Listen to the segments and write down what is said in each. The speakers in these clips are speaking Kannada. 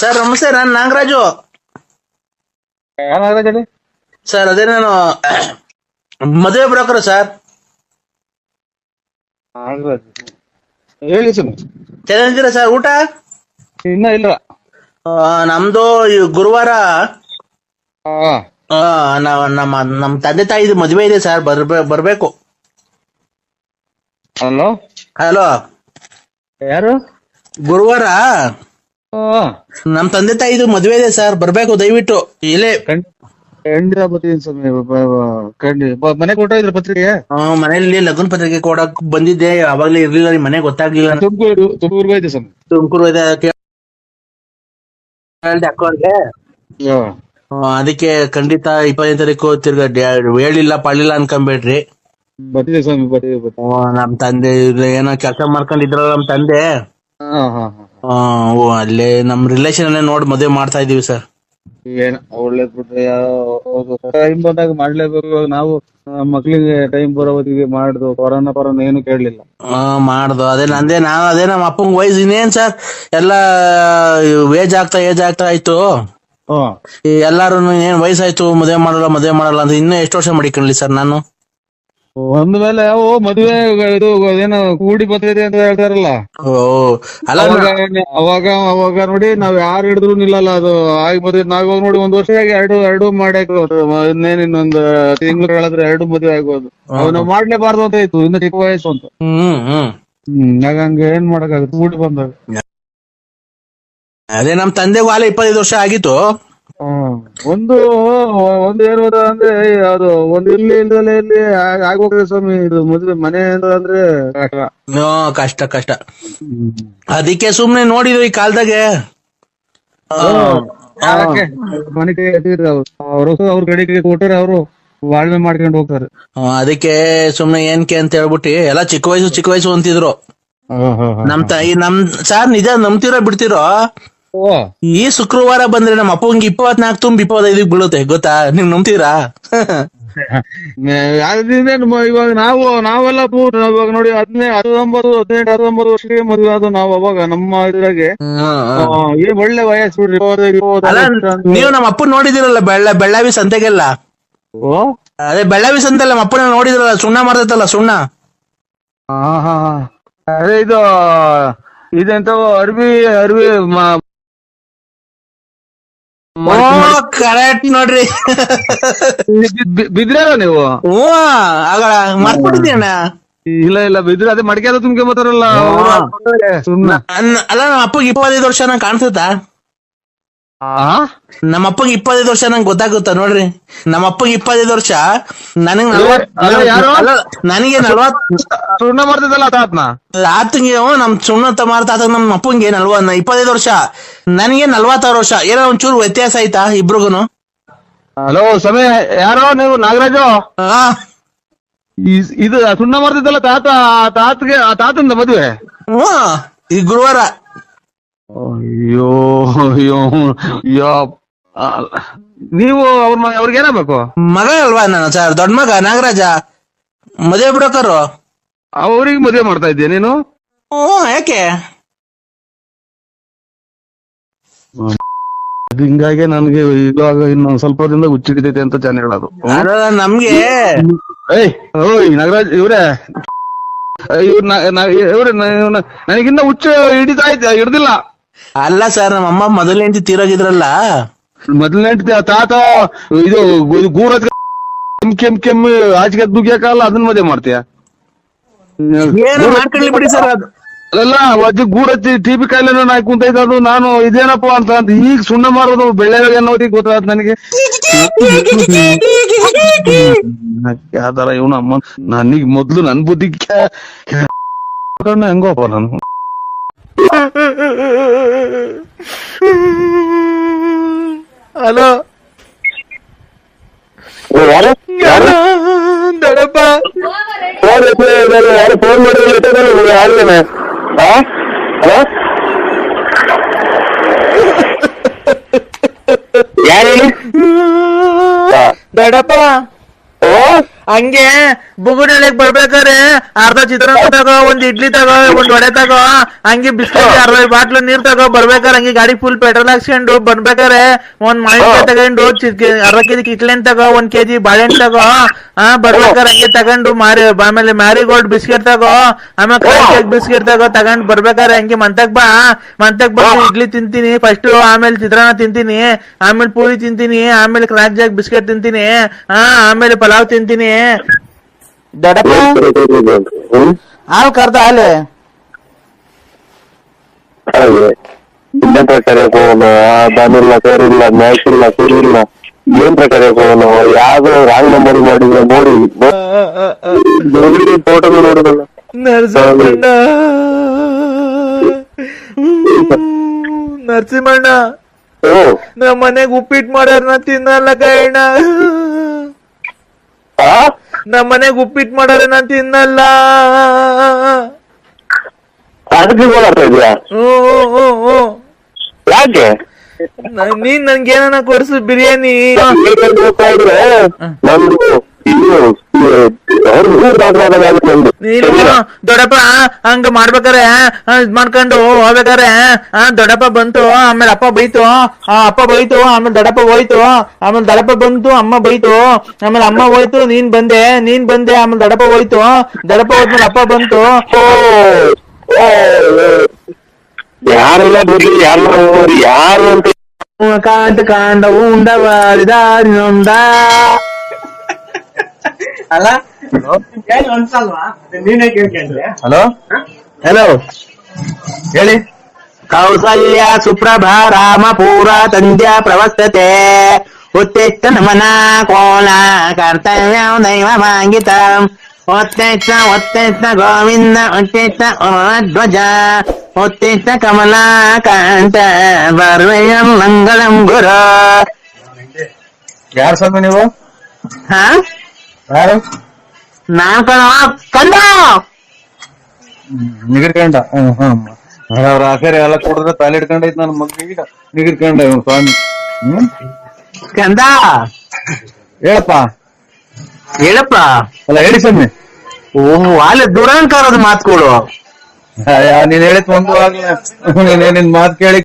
ಸರ್ ನಮಸ್ತೆ, ನಾನು ನಾಗರಾಜು. ನಾಗರಾಜ್ ಸರ್ ಅದೇ ನಾನು ಮದುವೆ ಬ್ರೋಕರ್ ಸರ್. ಹೇಳಿ ಸರ್. ಚೆನ್ನಾಗಿದ್ದೀರಾ ಸರ್? ಊಟ ಇನ್ನ ಇಲ್ಲ. ನಮ್ದು ಈ ಗುರುವಾರ ನಮ್ಮ ತಂದೆ ತಾಯಿದು ಮದುವೆ ಇದೆ ಸರ್. ಬರ್ಬೇಕು. ಹಲೋ ಹಲೋ, ಯಾರು? ಗುರುವಾರ ನಮ್ ತಂದೆ ತಾಯಿದು ಮದುವೆ ಇದೆ ಸರ್, ಬರ್ಬೇಕು ದಯವಿಟ್ಟು. ಇಲ್ಲೇ ಖಂಡಿತ ಬರ್ತೀನಿ ಸ್ವಾಮಿ. ಮನೆ ಕೊಟ್ಟಿದ್ರ ಪತ್ರಿಕೆ? ಮನೇಲಿ ಲಗ್ನ ಪತ್ರಿಕೆ ಕೊಡಕ್ ಬಂದಿದ್ದೆ, ಅವಾಗ್ಲೇ ಇರ್ಲಿಲ್ಲ, ನಿಮ್ ಮನೆ ಗೊತ್ತಾಗ್ಲಿಲ್ಲ. ತುಮಕೂರು ಐತೆ ಸ್ವಾಮಿ. ತುಮಕೂರು ಇದೆ ಅಕ್ಕವ್ರಿಗೆ. ಅದಕ್ಕೆ ಖಂಡಿತ 25 ತಾರೀಕು ತಿರ್ಗಾ ಹೇಳಿಲ್ಲ ಪಳ್ಳಿಲ್ಲ ಅನ್ಕೊಂಬೇಡ್ರಿ. ಬರ್ತೀವಿ ಸ್ವಾಮಿ, ಬರ್ತೀವಿ. ನಮ್ ತಂದೆ ಏನೋ ಕೆಲಸ ಮಾಡ್ಕೊಂಡಿದ್ರಲ್ಲ ನಮ್ ತಂದೆ. ಅಲ್ಲೇ ನಮ್ ರಿಲೇಷನ್ ಅಲ್ಲೇ ನೋಡಿ ಮದುವೆ ಮಾಡ್ತಾ ಇದೀವಿ ಸರ್. ಏನ ಒಳ್ಳೇದ್ ಬಿಟ್ರೆ, ಟೈಮ್ ಬಂದಾಗ ಮಾಡ್ಲೇಬೇಕು. ನಾವು ಮಕ್ಳಿಗೆ ಟೈಮ್ ಬರೋವತ್ತಿಗೆ ಮಾಡ್ದು. ಕೊರೋನಾ ಏನು ಕೇಳಲಿಲ್ಲ. ಮಾಡ್ದು ಅದೇ ನಂದೇ. ಅದೇ ನಮ್ಮ ಅಪ್ಪಂಗ್ ವಯಸ್ಸು ಇನ್ನೇನ್ ಸರ್, ಎಲ್ಲಾ ಏಜ್ ಆಗ್ತಾ ಆಯ್ತು. ಎಲ್ಲಾರು ಏನ್ ವಯಸ್ಸಾಯ್ತು, ಮದುವೆ ಮಾಡಲ್ಲ ಅಂತ ಇನ್ನೂ ಎಷ್ಟು ವರ್ಷ ಮಡಿಕೊಳ್ಳಿ ಸರ್ ನಾನು. ಒಂದ್ ಮೇಲೆ ಮದುವೆ ಇದು ಏನೋ ಕೂಡಿ ಬರ್ತೈತೆ ಅಂತ ಹೇಳ್ತಾರಲ್ಲ. ಅವಾಗ ನೋಡಿ ನಾವ್ ಯಾರು ಹಿಡಿದ್ರು ನಿಲ್ಲಲ್ಲ. ಅದು ಆಗಿ ಮದುವೆ ನಾವ್ ನೋಡಿ 1 ವರ್ಷ ಎರಡು ಮಾಡಕ್ ಇನ್ನೇನ್ ಇನ್ನೊಂದು ತಿಂಗಳು ಹೇಳಿದ್ರೆ 2 ಮದುವೆ ಆಗ್ಬೋದು. ನಾವ್ ಮಾಡ್ಲೇಬಾರ್ದು ಅಂತ ಇತ್ತು, ಇನ್ನು ಚಿಕ್ಕ ವಯಸ್ಸು ಅಂತ. ಹಂಗ ಏನ್ ಮಾಡಕ್ಕಾಗುತ್ತೆ ಕೂಡಿ ಬಂದಾಗ. ಅದೇ ನಮ್ ತಂದೆಗೂ ಆಲೆ 25 ವರ್ಷ ಆಗಿತ್ತು. ಒಂದು ಏನ್ ಅಂದ್ರೆ ಅದು ಒಂದು ಇಲ್ಲಿ ಆಗೋಗ್ತದೆ ಸ್ವಾಮಿ. ಇದು ಮದುವೆ ಮನೆ ಅಂದ್ರೆ ಕಷ್ಟ. ಅದಕ್ಕೆ ಸುಮ್ನೆ ನೋಡಿದ್ವಿ ಈ ಕಾಲದಾಗೆ. ಮನೆ ಅವ್ರ ಕಡೆಗೆ ಕೊಟ್ಟರೆ ಅವರು ಬಾಳ್ವೆ ಮಾಡ್ಕೊಂಡು ಹೋಗ್ತಾರೆ. ಅದಕ್ಕೆ ಸುಮ್ನೆ ಏನ್ಕೆ ಅಂತ ಹೇಳ್ಬಿಟ್ಟು ಎಲ್ಲ ಚಿಕ್ಕ ವಯಸ್ಸು ಅಂತಿದ್ರು. ನಮ್ ಸಾರ್ ನಿಜ ನಂಬ್ತಿರೋ ಬಿಡ್ತಿರೋ, ಈ ಶುಕ್ರವಾರ ಬಂದ್ರೆ ನಮ್ಮ ಅಪ್ಪಂಗೆ 24 ತುಂಬ 25 ಬೀಳುತ್ತೆ ಗೊತ್ತಾ? ನೀವ್ ನಂಬ್ತೀರಾ? ಇವಾಗ ನಾವೆಲ್ಲ ಇವಾಗ ನೋಡಿ 19 ವರ್ಷಕ್ಕೆ ಮದುವೆ ಆದ ನಾವು. ಅವಾಗ ನಮ್ಮ ಇದ್ರಾಗೆ ಒಳ್ಳೆ ವಯಸ್ಸು ಬಿಡ್ರಿ. ನೀವು ನಮ್ಮ ಅಪ್ಪನ್ ನೋಡಿದಿರಲ್ಲ ಬೆಳ್ಳಾವಿ ಸಂತೆಗೆಲ್ಲ. ಅದೇ ಬೆಳ್ಳಾವಿ ಸಂತೆಲ್ಲ ನಮ್ಮ ಅಪ್ಪನ ನೋಡಿದ್ರಲ್ಲ, ಸುಣ್ಣ ಮಾಡ್ತೈತಲ್ಲ ಸುಣ್ಣ. ಅದೇ ಇದೆಂತ ಅರ್ವಿ ಕರೆಕ್ಟ್ ನೋಡ್ರಿ. ಬಿದ್ರ ನೀವು? ಮರ್ಬಿಟ್ಟಿದ್ದೀನ. ಇಲ್ಲ ಬಿದ್ರ ಅದೇ ಮಡಿಕೆ ತುಂಬ್ಕೆ ಬರ್ತಾರಲ್ಲ. ಅಲ್ಲ ನಮ್ಮ ಅಪ್ಪಗೆ 25 ವರ್ಷ ನಂಗೆ ಕಾಣಿಸುತ್ತಾ? ನಮ್ಮ ಅಪ್ಪಗೆ 25 ವರ್ಷ ನಂಗೆ ಗೊತ್ತಾಗುತ್ತಾ ನೋಡ್ರಿ. ನಮ್ಮ ಅಪ್ಪಗೆ 25 ವರ್ಷ, ನನಗೆ 40. ಸುಣ್ಣ ಮಾಡ್ತಿದ್ದಲ್ಲ ತಾತನ ಆತಂಗೆ ನಮ್ ಸುಣ್ಣ ಮಾರ್ತಾತ. ನಮ್ಮ ಅಪ್ಪಂಗೆ 25 ವರ್ಷ, ನನಗೆ 46 ವರ್ಷ. ಏನೋ ಒಂಚೂರು ವ್ಯತ್ಯಾಸ ಆಯ್ತಾ ಇಬ್ರಿಗೂನು? ಹಲೋ ಸಮಯ, ಯಾರೋ ನೀವು? ನಾಗರಾಜು. ಇದು ಸುಣ್ಣ ಮಾಡ್ತಿದ್ದಲ್ಲ ತಾತಂದ ಮದುವೆ ಈ ಗುರುವಾರ. ಅಯ್ಯೋ ನೀವು ಅವ್ರಿಗೆ ಏನಾಗಬೇಕು? ಮಗ ಅಲ್ವಾ ನಾನು ಸರ್, ದೊಡ್ಡ ಮಗ ನಾಗರಾಜ, ಮದುವೆ ಬ್ರೋಕರು. ಅವ್ರಿಗೆ ಮದುವೆ ಮಾಡ್ತಾ ಇದ್ದೀಯ ನೀನು? ಯಾಕೆ? ಹಿಂಗಾಗಿ ನನ್ಗೆ ಇವಾಗ ಇನ್ನೊಂದ್ ಸ್ವಲ್ಪ ದಿನದಾಗ ಹುಚ್ಚಿಡಿತೈತೆ ಅಂತ ಜನ ಹೇಳೋದು. ನಮ್ಗೆ ನಾಗರಾಜ್ ಇವ್ರೆ ನನಗಿನ್ನ ಹುಚ್ಚು ಹಿಡ್ದಿಲ್ಲ. ಅಲ್ಲ ಸರ್, ನಮ್ಮ ಅಮ್ಮ ಮೊದಲನೇ ಹೆಂಡತಿ ತೀರೋಗಿದ್ರಲ್ಲ. ಮೊದಲನೇ ತಾತ ಇದು ಗೂರ ಕೆಮ್ಮು ಆಚಿಗೆ ದುಗ್ಯಾಕಲ್ಲ, ಅದನ್ನ ಮದುವೆ ಮಾಡ್ತೀಯ? ಮಾಡ್ಕೊಳ್ಳಿ ಬಿಡಿ ಸರ್. ಅಲ್ಲ ಅಜ್ಜಿ ಗೂಡಚ್ಚಿ ಟಿಬಿ ಕಾಯಿಲೆ ನಾಯಿ ಕುಂತೈತೆ. ಅದು ನಾನು ಇದೇನಪ್ಪ ಅಂತ ಈಗ ಸುಣ್ಣ ಮಾರೋದು ಬೆಳ್ಳೆ ಅನ್ನೋದಿಗೆ ಗೊತ್ತಾದ ನನಗೆ. ಯಾವ್ದಾರ ಇವನು ಅಮ್ಮ ನನಗ್ ಮೊದ್ಲು ನನ್ ಬುದ್ಧಿ ಹೆಂಗೋಪ್ಪ ನಾನು. ಹಲೋ ದೊಡ್ಡಪ್ಪ, ಯಾರು ಫೋನ್ ಮಾಡಿದ್ರೆ ದೊಡ್ಡಪ್ಪ ಹಂಗೆ ಬುಗುನಳ್ಳಿಗ್ ಬರ್ಬೇಕಾರೆ ಅರ್ಧ ಚಿತ್ರಾನ್ನ ತಗೋ, ಒಂದ್ ಇಡ್ಲಿ ತಗೋ, ಒಂದ್ ವಡೆ ತಗೋ, ಹಂಗೆ ಬಿಸ್ಕೆಟ್ ಅರ್ಧ ಬಾಟ್ಲು ನೀರ್ ತಗೋ. ಬರ್ಬೇಕಾರೆ ಹಂಗೆ ಗಾಡಿ ಫುಲ್ ಪೆಟ್ರೋಲ್ ಹಾಕ್ಸ್ಕೊಂಡು ಬರ್ಬೇಕಾರೆ ಒಂದ್ ಮಾವಿನಕಾಯಿ ತಗೊಂಡು ಅರ್ಧ ಕೆಜಿ ಕಿತ್ಲೆನ್ ತಗೋ, 1 kg ಬಾಳೆಹಣ್ಣು ತಗೋ. ಬರ್ಬೇಕಾರೆ ಹಂಗೆ ತಗೊಂಡು ಆಮೇಲೆ ಮ್ಯಾರಿಗೋಲ್ಡ್ ಬಿಸ್ಕೆಟ್ ತಗೋ, ಆಮೇಲೆ ಕೇಕ್ ಬಿಸ್ಕೆಟ್ ತಗೊಂಡ್ ಬರ್ಬೇಕಾರೆ ಹಂಗೆ ಮಂತಕ್ ಬಂದು ಇಡ್ಲಿ ತಿಂತೀನಿ ಫಸ್ಟ್, ಆಮೇಲೆ ಚಿತ್ರಾನ್ನ ತಿಂತೀನಿ, ಆಮೇಲೆ ಪೂರಿ ತಿಂತೀನಿ, ಆಮೇಲೆ ಕ್ರಾಕ್ ಜಾಕ್ ಬಿಸ್ಕೆಟ್ ತಿಂತೀನಿ, ಆಮೇಲೆ ಪಲಾವ್ ತಿಂತೀನಿ. ದೊಡ್ಡಪ್ಪ ಹಾಲ್ ಕರ್ದ ಹಾಲೆ ಇನ್ನ ಪ್ರಕಾರ ಹೋಗೋಣ, ಬಾನಿಲ್ಲ ಸೇರಿಲ್ಲ ಮ್ಯಾಚ್ ಇಲ್ಲ ಸೇರಿಲ್ಲ, ಏನ್ ಪ್ರಕಾರ ಹೋಗೋಣ? ಯಾವ್ದು ರಾಂಗ್ ನಂಬರ್ ಮಾಡಿದ್ರೆ ನೋಡಿ ಫೋಟೋ ನೋಡೋದಲ್ಲ. ನರಸಿಂಹಣ್ಣ ನಮ್ಮ ಮನೆಗ್ ಉಪ್ಪಿಟ್ಟು ಮಾಡ್ಯಾರ, ನಾ ತಿನ್ನಲ್ಲ ಕೈಣ್ಣ. ನಮ್ಮ ಮನೆಗ್ ಉಪ್ಪಿಟ್ಟು ಮಾಡ್ಯಾರ, ನಾ ತಿನ್ನಲ್ಲ. ಅದಕ್ಕೆ ಹೋಗ್ತಾ ಇದೆಯಾ? ಯಾಕೆ ನೀನ್ ನನ್ಗೇನ ಕೊಡ್ಸು ಬಿರಿಯಾನಿ. ದೊಡ್ಡಪ್ಪ ಹಂಗ ಮಾಡ್ಬೇಕಾರೆ ಇದ್ ಮಾಡ್ಕೊಂಡು ಹೋಗ್ಬೇಕಾರೆ ದೊಡ್ಡಪ್ಪ ಬಂತು, ಆಮೇಲೆ ಅಪ್ಪ ಬೈತು, ಆಮೇಲೆ ದೊಡ್ಡಪ್ಪ ಹೋಯ್ತು, ಆಮೇಲೆ ದೊಡ್ಡಪ್ಪ ಬಂತು, ಅಮ್ಮ ಬೈತು, ಆಮೇಲೆ ಅಮ್ಮ ಹೋಯ್ತು, ನೀನ್ ಬಂದೆ, ಆಮೇಲೆ ದೊಡ್ಡಪ್ಪ ಹೋಯ್ತು, ದೊಡ್ಡಪ್ಪ ಹೋದ್ಮೇಲೆ ಅಪ್ಪ ಬಂತು. ಯಾರೆಲ್ಲ ಬರ್ಲಿ, ಯಾರು ಅಂತ ಕಾಂಡ ಉಂಡವಾರಿದಾರಿನೊಂದ ಅಲ್ಲ. ಹಲೋ ಹಲೋ ಹೇಳಿ. ಕೌಸಲ್ಯ ಸುಪ್ರಭಾ ರಾಮಪೂರ ತಂದ್ಯ ಪ್ರವಸ್ತತೆ ಉತ್ತೆಷ್ಟ ನಮನ ಕೋಲ ಕರ್ತವ್ಯ ದೈವ ಮಾಂಗಿತ ಒತ್ತೆಷ್ಟ ಗೋವಿಂದ ಒತ್ತೆಷ್ಟ ಧ್ವಜ ಒತ್ತೆಷ್ಟ ಕಮಲಾ ಕಾಂತ ಬರ್ವೆಯ ಮಂಗಳಂ ಗುರು. ಯಾರು ಸ್ವಾಮಿ ನೀವು? ಹಾ ಯಾರು? ನಾನ್ ಕಂಡ ನಿಗಿರ್ಕಂಡ. ಅವ್ರ ಆಖರಿ ಎಲ್ಲ ಕೊಡಿದ್ರೆ ತಾಲಿ ಹಿಡ್ಕೊಂಡೈತ್ ನನ್ನ ಮಗನಿಗೆ ನಿಗಿರ್ಕಂಡ ಇವ್ನು ಸ್ವಾಮಿ. ಕಂದ ಹೇಳಪ್ಪ ಅಲ್ಲ ಹೇಳಿ ಸ್ವಾಮಿ. ಓಹ್ ಅಲ್ಲಿ ದುರಂಕಾರದ ಮಾತುಗಳು. ನೀನ್ ಹೇಳಿದ್ ಒಂದು ನಿನ್ ಮಾತು ಕೇಳಿ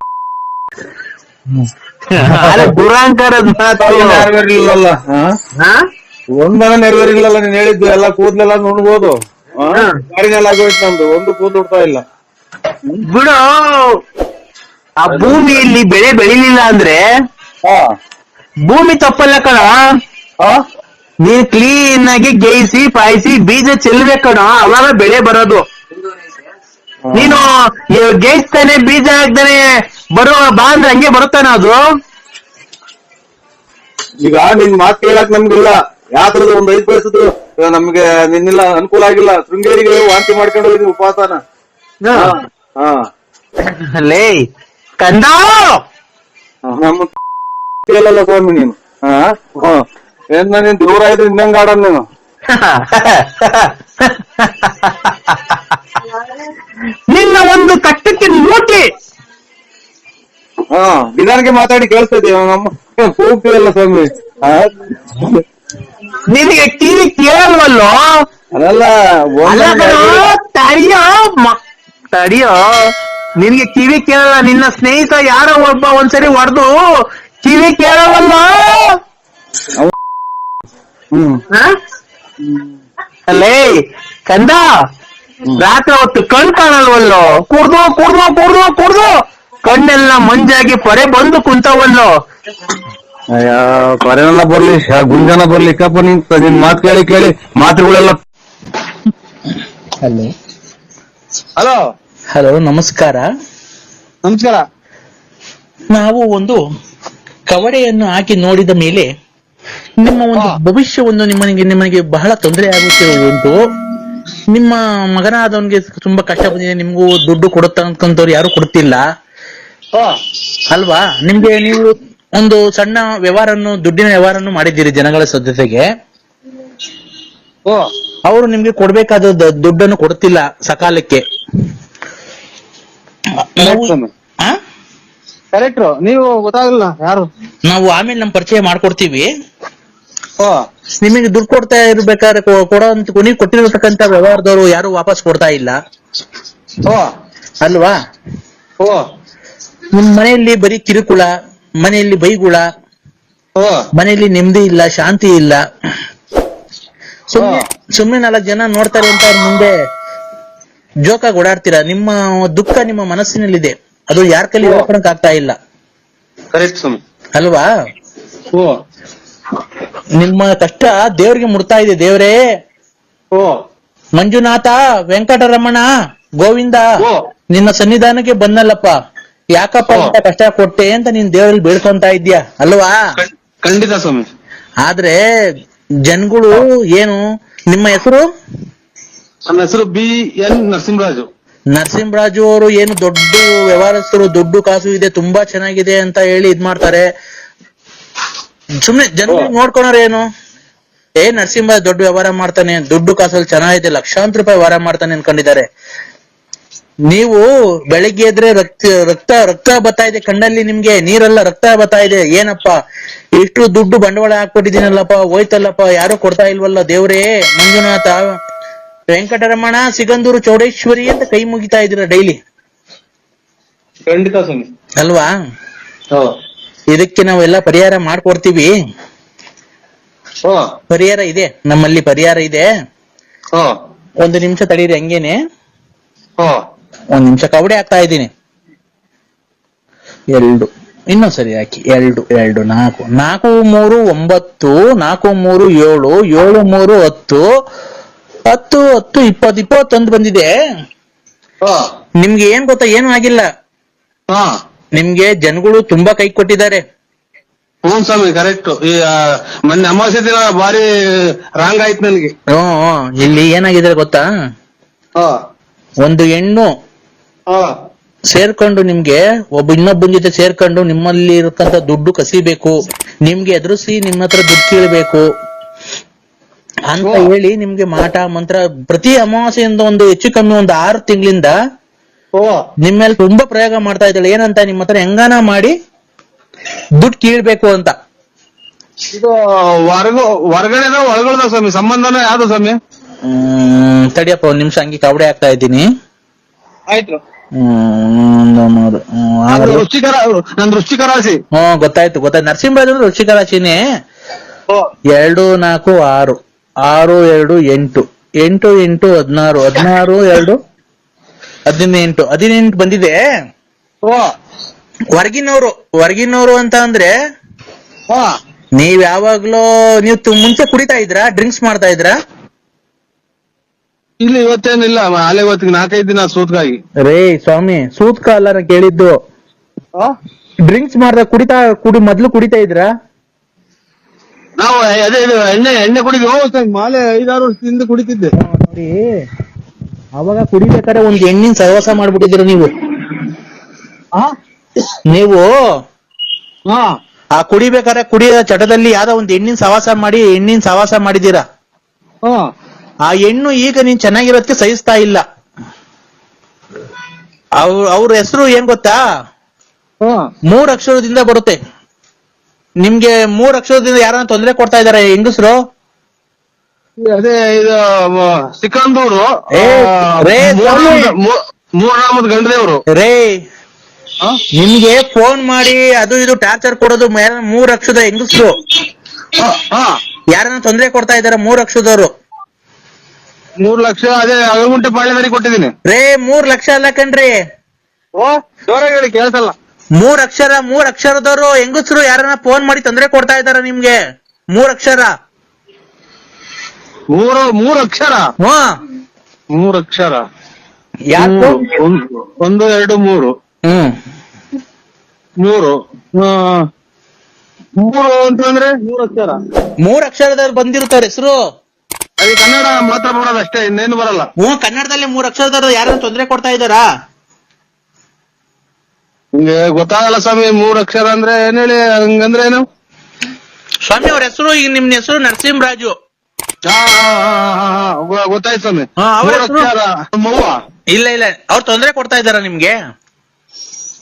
ದುರಂಕಾರದ ಮಾತುಗಳು ನೆರವೇರಿಲ್ಲಲ್ಲ. ಒಂದನ ನೆರವೇರಿಲ್ಲಲ್ಲ ನೀನ್ ಹೇಳಿದ್ದು. ಎಲ್ಲ ಕೂದ್ಲೆಲ್ಲ ನುಣ್ಬೋದು, ಗಾಡಿನೆಲ್ಲ ಆಗೋಯ್ತು ನಮ್ದು, ಒಂದು ಕೂದಲು ಉಡ್ತಾ ಇಲ್ಲ. ಬಿಡು, ಆ ಭೂಮಿಯಲ್ಲಿ ಬೆಳೆ ಬೆಳಿಲಿಲ್ಲ ಅಂದ್ರೆ ಭೂಮಿ ತಪ್ಪಲ್ಲ ಕಣ. ನೀನ್ ಕ್ಲೀನ್ ಆಗಿ ಗೇಯಿಸಿ ಪಾಯಿಸಿ ಬೀಜ ಚೆಲ್ಬೇಕು ಕಣ, ಅವಾಗ ಬೆಳೆ ಬರೋದು. ನೀನು ಗೇಯಿಸ್ತಾನೆ ಬೀಜ ಹಾಕ್ತಾನೆ ಬರೋ ಬಾ ಅಂದ್ರೆ ಹಂಗೆ ಬರುತ್ತಾನ ಅದು. ಈಗ ನಿನ್ ಮಾತು ಕೇಳಕ್ ನಮ್ಗಿಲ್ಲ. ಯಾವ್ದ್ರದ್ದು ಒಂದ್ 5 ಪೈಸದ್ರು ನಮ್ಗೆ ನಿನ್ನಿಲ್ಲ ಅನುಕೂಲ ಆಗಿಲ್ಲ. ಶೃಂಗೇರಿಗೆ ವಾಂತಿ ಮಾಡ್ಕೊಂಡು ಹೋಗಿದ್ವಿ ಉಪವಾಸನ. ಲೇ ಕಂದ ನಮ್ಮ ಕೇಳಲ್ಲ ಸ್ವಾಮಿ ನೀನು. ಏನ್ ನೀನ್ ದೂರ ಇದ್ರೆ ಇನ್ನಂಗ ಆಡಲ್ ನೀನು. ನಿನ್ನ ಒಂದು ಕಟ್ಟಕ್ಕೆ ನೋಟಿ ನಿಧಾನಕ್ಕೆ ಮಾತಾಡಿ ಕೇಳಿಸ್ತಾ ಇದೀವಿ. ನಮ್ಮ ಹೋಗ್ತೀವಲ್ಲ ಸ್ವಾಮಿ. ನಿನಗೆ ಟಿವಿ ಕೇಳಲ್ವಲ್ಲೋ? ಅದಲ್ಲ ತಡಿಯೋ, ನಿನ್ಗೆ ಕಿವಿ ಕೇಳಲ್ಲ. ನಿನ್ನ ಸ್ನೇಹಿತ ಯಾರೋ ಒಬ್ಬ ಒಂದ್ಸರಿ ಹೊಡೆದು ಕಿವಿ ಕೇಳವಲ್ಲ. ಅಲ್ಲೇ ಕಂದ, ರಾತ್ರಿ ಹೊತ್ತು ಕಣ್ ಕಾಣಲ್ವಲ್ಲೋ? ಕುಡ್ದು ಕಣ್ಣೆಲ್ಲ ಮಂಜಾಗಿ ಪೊರೆ ಬಂದು ಕುಂತವಲ್ಲೋ. ಅಯ್ಯೋ ಪರೆನೆಲ್ಲ ಬರ್ಲಿ, ಗುಂಜನ ಬರ್ಲಿ, ಕಪ್ಪ ನಿನ್ ಮಾತು ಕೇಳಿ ಮಾತುಗಳೆಲ್ಲ. ಹಲೋ ಹಲೋ, ನಮಸ್ಕಾರ. ನಾವು ಒಂದು ಕವಡೆಯನ್ನು ಹಾಕಿ ನೋಡಿದ ಮೇಲೆ ನಿಮ್ಮ ಒಂದು ಭವಿಷ್ಯವನ್ನು ನಿಮಗೆ ಬಹಳ ತೊಂದರೆ ಆಗುತ್ತಿರುವುದು. ನಿಮ್ಮ ಮಗನಾದವನಿಗೆ ತುಂಬಾ ಕಷ್ಟ ಬಂದಿದೆ, ನಿಮ್ಗೂ ದುಡ್ಡು ಕೊಡುತ್ತಂತವ್ರು ಯಾರು ಕೊಡ್ತಿಲ್ಲ ಅಲ್ವಾ? ನೀವು ಒಂದು ಸಣ್ಣ ದುಡ್ಡಿನ ವ್ಯವಹಾರವನ್ನು ಮಾಡಿದ್ದೀರಿ ಜನಗಳ ಜೊತೆಗೆ. ಅವರು ನಿಮ್ಗೆ ಕೊಡ್ಬೇಕಾದ ದುಡ್ಡನ್ನು ಕೊಡ್ತಿಲ್ಲ ಸಕಾಲಕ್ಕೆ. ಕರೆಕ್ಟ್, ನೀವು ಗೊತ್ತಾಗಲ್ಲ ಯಾರು. ನಾವು ಆಮೇಲೆ ನಮ್ ಪರಿಚಯ ಮಾಡ್ಕೊಡ್ತೀವಿ. ನಿಮಗೆ ದುಡ್ಡು ಕೊಡ್ತಾ ಇರ್ಬೇಕಾದ್ರೆ ಕೊಡೋಂತ ನೀವು ಕೊಟ್ಟಿರ್ತಕ್ಕಂತ ವ್ಯವಹಾರದವರು ಯಾರು ವಾಪಸ್ ಕೊಡ್ತಾ ಇಲ್ಲ ಅಲ್ವಾ? ನಿಮ್ ಮನೆಯಲ್ಲಿ ಬರೀ ಕಿರುಕುಳ, ಮನೆಯಲ್ಲಿ ಬೈಗುಳ, ಮನೆಯಲ್ಲಿ ನೆಮ್ಮದಿ ಇಲ್ಲ, ಶಾಂತಿ ಇಲ್ಲ. ಸುಮ್ನೆ 4 ಜನ ನೋಡ್ತಾರೆ ಅಂತ ಅವ್ರ ಮುಂದೆ ಜೋಕಾಗಿ ಓಡಾಡ್ತೀರಾ. ನಿಮ್ಮ ದುಃಖ ನಿಮ್ಮ ಮನಸ್ಸಿನಲ್ಲಿದೆ, ಅದು ಯಾರ ಕೈಲಿ ಹೇಳ್ಕೊಳಕ್ ಆಗ್ತಾ ಇಲ್ಲ ಅಲ್ವಾ? ನಿಮ್ಮ ಕಷ್ಟ ದೇವ್ರಿಗೆ ಮುಡ್ತಾ ಇದೆ. ದೇವ್ರೇ, ಮಂಜುನಾಥ, ವೆಂಕಟರಮಣ, ಗೋವಿಂದ, ನಿನ್ನ ಸನ್ನಿಧಾನಕ್ಕೆ ಬಂದಲ್ಲಪ್ಪ, ಯಾಕಪ್ಪ ಅಂತ ಕಷ್ಟ ಕೊಟ್ಟೆ ಅಂತ ನೀನ್ ದೇವರಲ್ಲಿ ಬೇಡ್ಕೊಂತ ಇದ್ಯಾ ಅಲ್ವಾ? ಖಂಡಿತ ಸ್ವಾಮಿ. ಆದ್ರೆ ಜನಗಳು ಏನು, ನಿಮ್ಮ ಹೆಸರು? ನನ್ನ ಹೆಸರು BN ನರಸಿಂಹರಾಜು. ನರಸಿಂಹರಾಜು ಅವರು ಏನು ದೊಡ್ಡ ವ್ಯವಹಾರಸ್ಥರು, ದುಡ್ಡು ಕಾಸು ಇದೆ, ತುಂಬಾ ಚೆನ್ನಾಗಿದೆ ಅಂತ ಹೇಳಿ ಇದ್ ಮಾಡ್ತಾರೆ. ಸುಮ್ನೆ ಜನಗಳು ನೋಡ್ಕೊಳೋರೇನು, ನರಸಿಂಹರಾಜ್ ದೊಡ್ಡ ವ್ಯವಹಾರ ಮಾಡ್ತಾನೆ, ದುಡ್ಡು ಕಾಸಲ್ಲಿ ಚೆನ್ನಾಗಿದೆ, ಲಕ್ಷಾಂತರ ರೂಪಾಯಿ ವ್ಯವಹಾರ ಮಾಡ್ತಾನೆ ಅನ್ಕೊಂಡಿದ್ದಾರೆ. ನೀವು ಬೆಳಿಗ್ಗೆ ಎದ್ರೆ ರಕ್ತ ಬರ್ತಾ ಇದೆ ಕಣ್ಣಲ್ಲಿ, ನಿಮ್ಗೆ ನೀರೆಲ್ಲ ರಕ್ತ ಬರ್ತಾ ಇದೆ. ಏನಪ್ಪ ಇಷ್ಟು ದುಡ್ಡು ಬಂಡವಾಳ ಹಾಕ್ಬಿಟ್ಟಿದ್ದೀನಲ್ಲಪ್ಪ, ಹೋಯ್ತಲ್ಲಪ್ಪ, ಯಾರು ಕೊಡ್ತಾ ಇಲ್ವಲ್ಲ ದೇವ್ರೇ, ಮಂಜುನಾಥ, ವೆಂಕಟರಮಣ, ಸಿಗಂದೂರು, ಚೌಡೇಶ್ವರಿ ಅಂತ ಕೈ ಮುಗಿತಾ ಇದ್ದೀರಾ ಡೈಲಿ ಖಂಡಿತ ಸ್ವಾಮಿ ಅಲ್ವಾ? ಇದಕ್ಕೆ ನಾವೆಲ್ಲ ಪರಿಹಾರ ಮಾಡ್ಕೊಡ್ತೀವಿ. ಪರಿಹಾರ ಇದೆ, ನಮ್ಮಲ್ಲಿ ಪರಿಹಾರ ಇದೆ. 1 ನಿಮಿಷ ತಡೀರಿ, ಹಂಗೇನೆ 1 ನಿಮಿಷ ಕವಡೆ ಹಾಕ್ತಾ ಇದ್ದೀನಿ. 2 ಇನ್ನೊಂದ್ ಸರಿ ಹಾಕಿ. 2 2 4 4 3 9 4 3 7 7 3 10 10 10 20 21 ಬಂದಿದೆ. ನಿಮ್ಗೆ ಏನ್ ಗೊತ್ತಾ, ಏನು ಆಗಿಲ್ಲ. ನಿಮ್ಗೆ ಜನಗಳು ತುಂಬಾ ಕೈ ಕೊಟ್ಟಿದ್ದಾರೆ. ಸ್ವಾಮಿ ಕರೆಕ್ಟ್. ಈ ಮೊನ್ನೆ ಅಮಾವಾಸ್ಯೆ ದಿನ ಬಾರಿ ರಾಂಗ್ ಆಯ್ತು ನನಗೆ. ಇಲ್ಲಿ ಏನಾಗಿದೆ ಗೊತ್ತಾ, ಒಂದು ಹೆಣ್ಣು ಸೇರ್ಕೊಂಡು ನಿಮ್ಗೆ ಇನ್ನೊಬ್ಬನ ಜೊತೆ ಸೇರ್ಕೊಂಡು ನಿಮ್ಮಲ್ಲಿ ಇರತಕ್ಕಂತ ದುಡ್ಡು ಕಸಿಬೇಕು, ನಿಮ್ಗೆ ಎದುರಿಸಿ ನಿಮ್ಮ ಹತ್ರ ದುಡ್ಡು ಕೀಳ್ಬೇಕು ಅಂತ ಹೇಳಿ ನಿಮ್ಗೆ ಮಾಟ ಮಂತ್ರ ಪ್ರತಿ ಅಮಾವಾಸ್ಯೆಯಿಂದ ಒಂದು ಹೆಚ್ಚು ಕಮ್ಮಿ 6 ತಿಂಗಳಿಂದ ನಿಮ್ಮೇಲೆ ತುಂಬಾ ಪ್ರಯೋಗ ಮಾಡ್ತಾ ಇದ್ದಾಳೆ. ಏನಂತ, ನಿಮ್ಮ ಹತ್ರ ಹೆಂಗಾನ ಮಾಡಿ ದುಡ್ಡು ಕೀಳ್ಬೇಕು ಅಂತ. ಇದು ಹೊರಗಡೆ ಒಳಗಡೆ ಸ್ವಾಮಿ, ಸಂಬಂಧನ ಯಾವ್ದು ಸ್ವಾಮಿ? ತಡಿಯಪ್ಪ 1 ನಿಮಿಷ, ಹಂಗೆ ಕವಡೆ ಆಗ್ತಾ ಇದ್ದೀನಿ. ಆಯ್ತು. ವೃಶ್ಚಿಕ ರಾಶಿ. ಗೊತ್ತಾಯ್ತು. ನರಸಿಂಹರಾಜ್ ಅಂದ್ರೆ ವೃಶ್ಚಿಕ ರಾಶಿನೇ. 2 4 6 6 2 8 8 8 16 16 2 18 18 ಬಂದಿದೆ. ಹೊರಗಿನವರು ಅಂತ ಅಂದ್ರೆ ನೀವ್ ಯಾವಾಗ್ಲೂ ಮುಂಚೆ ಕುಡಿತಾ ಇದ್ರಾ, ಡ್ರಿಂಕ್ಸ್ ಮಾಡ್ತಾ ಇದ್ರಾ? ಇಲ್ಲ, ಇವತ್ತೇನಿಲ್ಲ. ಅಲೆ ಇವತ್ತಿಗೆ 4-5 ದಿನ ಸೂತ್ಕಾಗಿ. ರೇ ಸ್ವಾಮಿ, ಸೂತ್ಕ ಅಲ್ಲ ನಾ ಕೇಳಿದ್ದು. ಡ್ರಿಂಕ್ಸ್ ಮಾಡ್ದಾಗ ಮೊದ್ಲು ಕುಡಿತಾ ಇದ್ರಾ? ನಾವು ಅದೇ ಎಣ್ಣೆ ಕುಡಿದ್ವಿ. ಮಾಲೆ 5-6 ವರ್ಷದಿಂದ ಕುಡಿತಿದ್ದೆ ನೋಡಿ. ಅವಾಗ ಕುಡಿಬೇಕಾದ್ರೆ ಒಂದ್ ಎಣ್ಣಿನ ಸಹವಾಸ ಮಾಡ್ಬಿಟ್ಟಿದ್ದೀರ ನೀವು. ಆ ಕುಡಿಬೇಕಾದ್ರೆ ಕುಡಿಯೋ ಚಟದಲ್ಲಿ ಯಾವ್ದೋ ಒಂದ್ ಎಣ್ಣಿನ ಸಹವಾಸ ಮಾಡಿದೀರಾ. ಆ ಹೆಣ್ಣು ಈಗ ನೀನ್ ಚೆನ್ನಾಗಿರೋದಕ್ಕೆ ಸಹಿಸ್ತಾ ಇಲ್ಲ. ಅವ್ರ ಹೆಸರು ಏನ್ ಗೊತ್ತಾ? 3 ಅಕ್ಷರದಿಂದ ಬರುತ್ತೆ. ನಿಮ್ಗೆ 3 ಅಕ್ಷರದಿಂದ ಯಾರನ್ನ ತೊಂದರೆ ಕೊಡ್ತಾ ಇದಾರೆ ಹೆಂಗಸರು? ಅದೇ ಇದು ಸಿಕಂದೂರು, ಮೂರ್ನಾಮದ ಗಂಡದೇವ್ರು. ರೇ, ನಿಮ್ಗೆ ಫೋನ್ ಮಾಡಿ ಅದು ಇದು ಟಾರ್ಚರ್ ಕೊಡೋದು 3 ಅಕ್ಷರದ ಹೆಂಗಸರು. ಯಾರನ್ನ ತೊಂದರೆ ಕೊಡ್ತಾ ಇದಾರೆ 3 ಅಕ್ಷರದವರು. 3 ಲಕ್ಷ ಅದೇ ಅಗಲಗುಂಟೆ ಪಾಳ್ಯದಲ್ಲಿ ಕೊಟ್ಟಿದ್ದೀನಿ. ರೇ, 3 ಲಕ್ಷ ಅಲ್ಲ ಕಣ್ರಿ. ಜೋರಾಗಿ ಹೇಳಿ, ಕೇಳ್ಸಲ್ಲ. 3 ಅಕ್ಷರದವರು ಹೆಂಗಸರು ಯಾರನ್ನ ಫೋನ್ ಮಾಡಿ ತೊಂದರೆ ಕೊಡ್ತಾ ಇದಾರ ನಿಮ್ಗೆ. 3 ಅಕ್ಷರ. 3 ಅಕ್ಷರ. 3 ಅಕ್ಷರ. 1 2 3 3 ಅಂತಂದ್ರೆ 3 ಅಕ್ಷರ. 3 ಅಕ್ಷರದವ್ರು ಬಂದಿರ್ತಾರೆ ಹೆಸರು. ಅದೇ ಕನ್ನಡ ಮಾತಾಡೋದು ಅಷ್ಟೇ, ಇನ್ನೇನು ಬರಲ್ಲ. ಕನ್ನಡದಲ್ಲಿ 3 ಅಕ್ಷರದವ್ರು ಯಾರನ್ನ ತೊಂದರೆ ಕೊಡ್ತಾ ಇದಾರಾ? ನಿಮ್ಗೆ ಗೊತ್ತಾಗಲ್ಲ ಸ್ವಾಮಿ. 3 ಅಕ್ಷರ ಅಂದ್ರೆ ಏನ್ ಹೇಳಿ, ಹಂಗಂದ್ರೆ ಏನು ಸ್ವಾಮಿ? ಅವ್ರ ಹೆಸರು, ಈಗ ನಿಮ್ ಹೆಸರು ನರಸಿಂಹರಾಜು. ಗೊತ್ತಾಯ್ತು ಸ್ವಾಮಿ. 3 ಅಕ್ಷರ. ಇಲ್ಲ ಅವ್ರು ತೊಂದರೆ ಕೊಡ್ತಾ ಇದಾರ ನಿಮ್ಗೆ?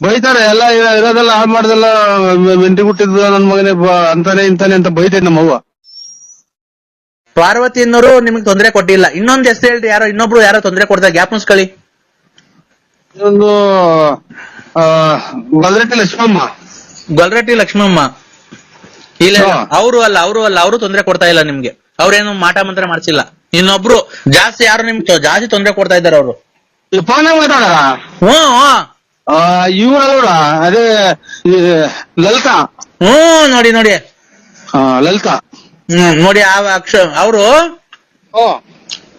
ಬೈತಾರೆ. ಎಲ್ಲ ಇರೋದೆಲ್ಲ ಹಾಳು ಮಾಡ್ದೆಲ್ಲ ಮೆಂಟಿ ಹುಟ್ಟಿದ್ದು ನನ್ ಮಗನೇ ಅಂತಾನೆ ಇಂತಾನೆ ಅಂತ ಬೈತೈತೆ ನಮ್ಮವ್ವ. ಪಾರ್ವತಿ ಅನ್ನೋರು ನಿಮ್ಗೆ ತೊಂದರೆ ಕೊಟ್ಟಿಲ್ಲ. ಇನ್ನೊಂದ್ ಹೆಸರು ಹೇಳ್ರಿ, ಇನ್ನೊಬ್ರು ಯಾರೋ ತೊಂದರೆ ಕೊಡ್ತಾರೆ, ಗ್ಯಾಪ್ ಮುಸ್ಕೊಳ್ಳಿ. ಇದೊಂದು ಗಲ್ರೆಟ್ಟಿ ಲಕ್ಷ್ಮಮ್ಮ. ಗೊಲ್ರಟ್ಟಿ ಲಕ್ಷ್ಮಮ್ಮ ಇಲ್ಲ, ಹಾ. ಅವರು ಅಲ್ಲ, ಅವರು ತೊಂದರೆ ಕೊಡ್ತಾ ಇಲ್ಲ ನಿಮ್ಗೆ. ಅವ್ರೇನು ಮಾಟ ಮಂತ್ರ ಮಾಡ್ಸಿಲ್ಲ. ಇನ್ನೊಬ್ರು ಜಾಸ್ತಿ ಯಾರು ನಿಮ್ಗೆ ಜಾಸ್ತಿ ತೊಂದರೆ ಕೊಡ್ತಾ ಇದ್ದಾರೆ ಅವರು. ಫೋನ್ ಮಾತಾಡಾರ ಹ್ಮ್ ಇವ್ರಲ್ಲ ಅದೇ ಈ ಲಲಿತಾ. ನೋಡಿ ಲಲಿತಾ. ನೋಡಿ ಅವರು